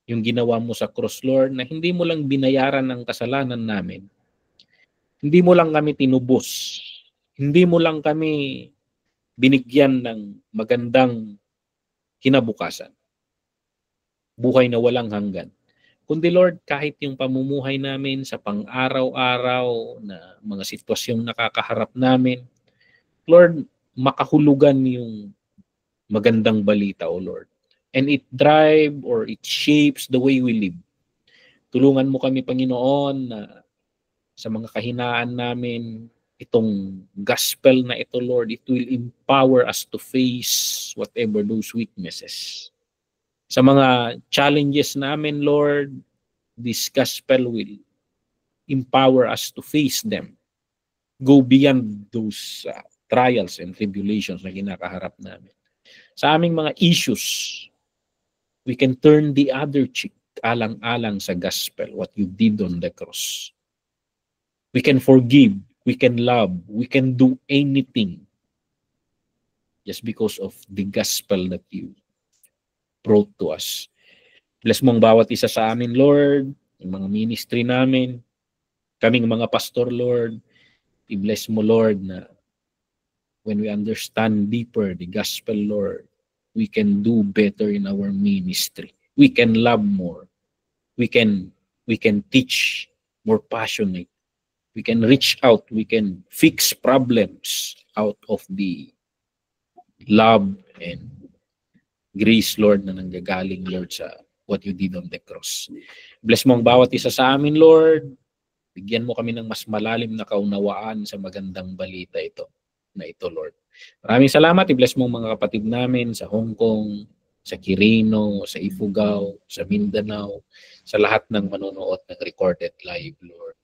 Yung ginawa mo sa cross, Lord, na hindi mo lang binayaran ng kasalanan namin. Hindi mo lang kami tinubos. Hindi mo lang kami binigyan ng magandang kinabukasan. Buhay na walang hanggan. Kundi, Lord, kahit yung pamumuhay namin sa pang-araw-araw na mga sitwasyong nakakaharap namin, Lord, makahulugan yung magandang balita, O Lord. And it drive or it shapes the way we live. Tulungan mo kami, Panginoon, na sa mga kahinaan namin, itong gospel na ito, Lord, it will empower us to face whatever those weaknesses. Sa mga challenges namin, Lord, this gospel will empower us to face them. Go beyond those trials and tribulations na kinakaharap namin. Sa aming mga issues, we can turn the other cheek alang-alang sa gospel, what you did on the cross. We can forgive, we can love, we can do anything just because of the gospel that you brought to us. Bless mo ang bawat isa sa amin, Lord, yung mga ministry namin, kaming mga pastor, Lord. I-bless mo, Lord, na when we understand deeper the gospel, Lord, we can do better in our ministry. We can love more. We can teach more passionate. We can reach out. We can fix problems out of the love and grace, Lord, na nanggagaling, Lord, sa what you did on the cross. Bless mo ang bawat isa sa amin, Lord. Bigyan mo kami ng mas malalim na kaunawaan sa magandang balita ito, Lord. Maraming salamat. I-bless mo mga kapatid namin sa Hong Kong, sa Quirino, sa Ifugao, sa Mindanao, sa lahat ng manonood ng recorded live, Lord.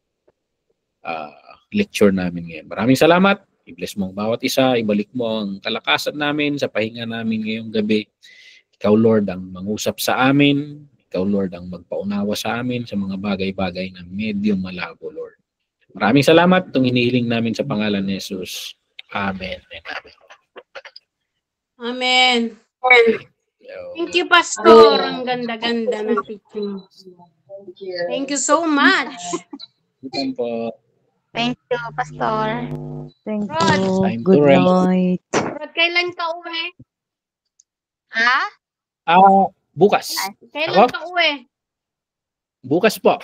Lecture namin ngayon. Maraming salamat. I-bless mo ang bawat isa. Ibalik mo ang kalakasan namin sa pahinga namin ngayong gabi. Ikaw, Lord, ang mangusap sa amin. Ikaw, Lord, ang magpaunawa sa amin sa mga bagay-bagay na medyo malabo, Lord. Maraming salamat. Itong inihiling namin sa pangalan ni Jesus. Amen and amen. Amen. Thank you, Pastor. Ang ganda-ganda ng teaching. Thank you so much. Thank you, Pastor. Thank Rod. you. Good night. Rod, kailan ka uwi? Ha? Bukas. Kailan ka uwi? Bukas po.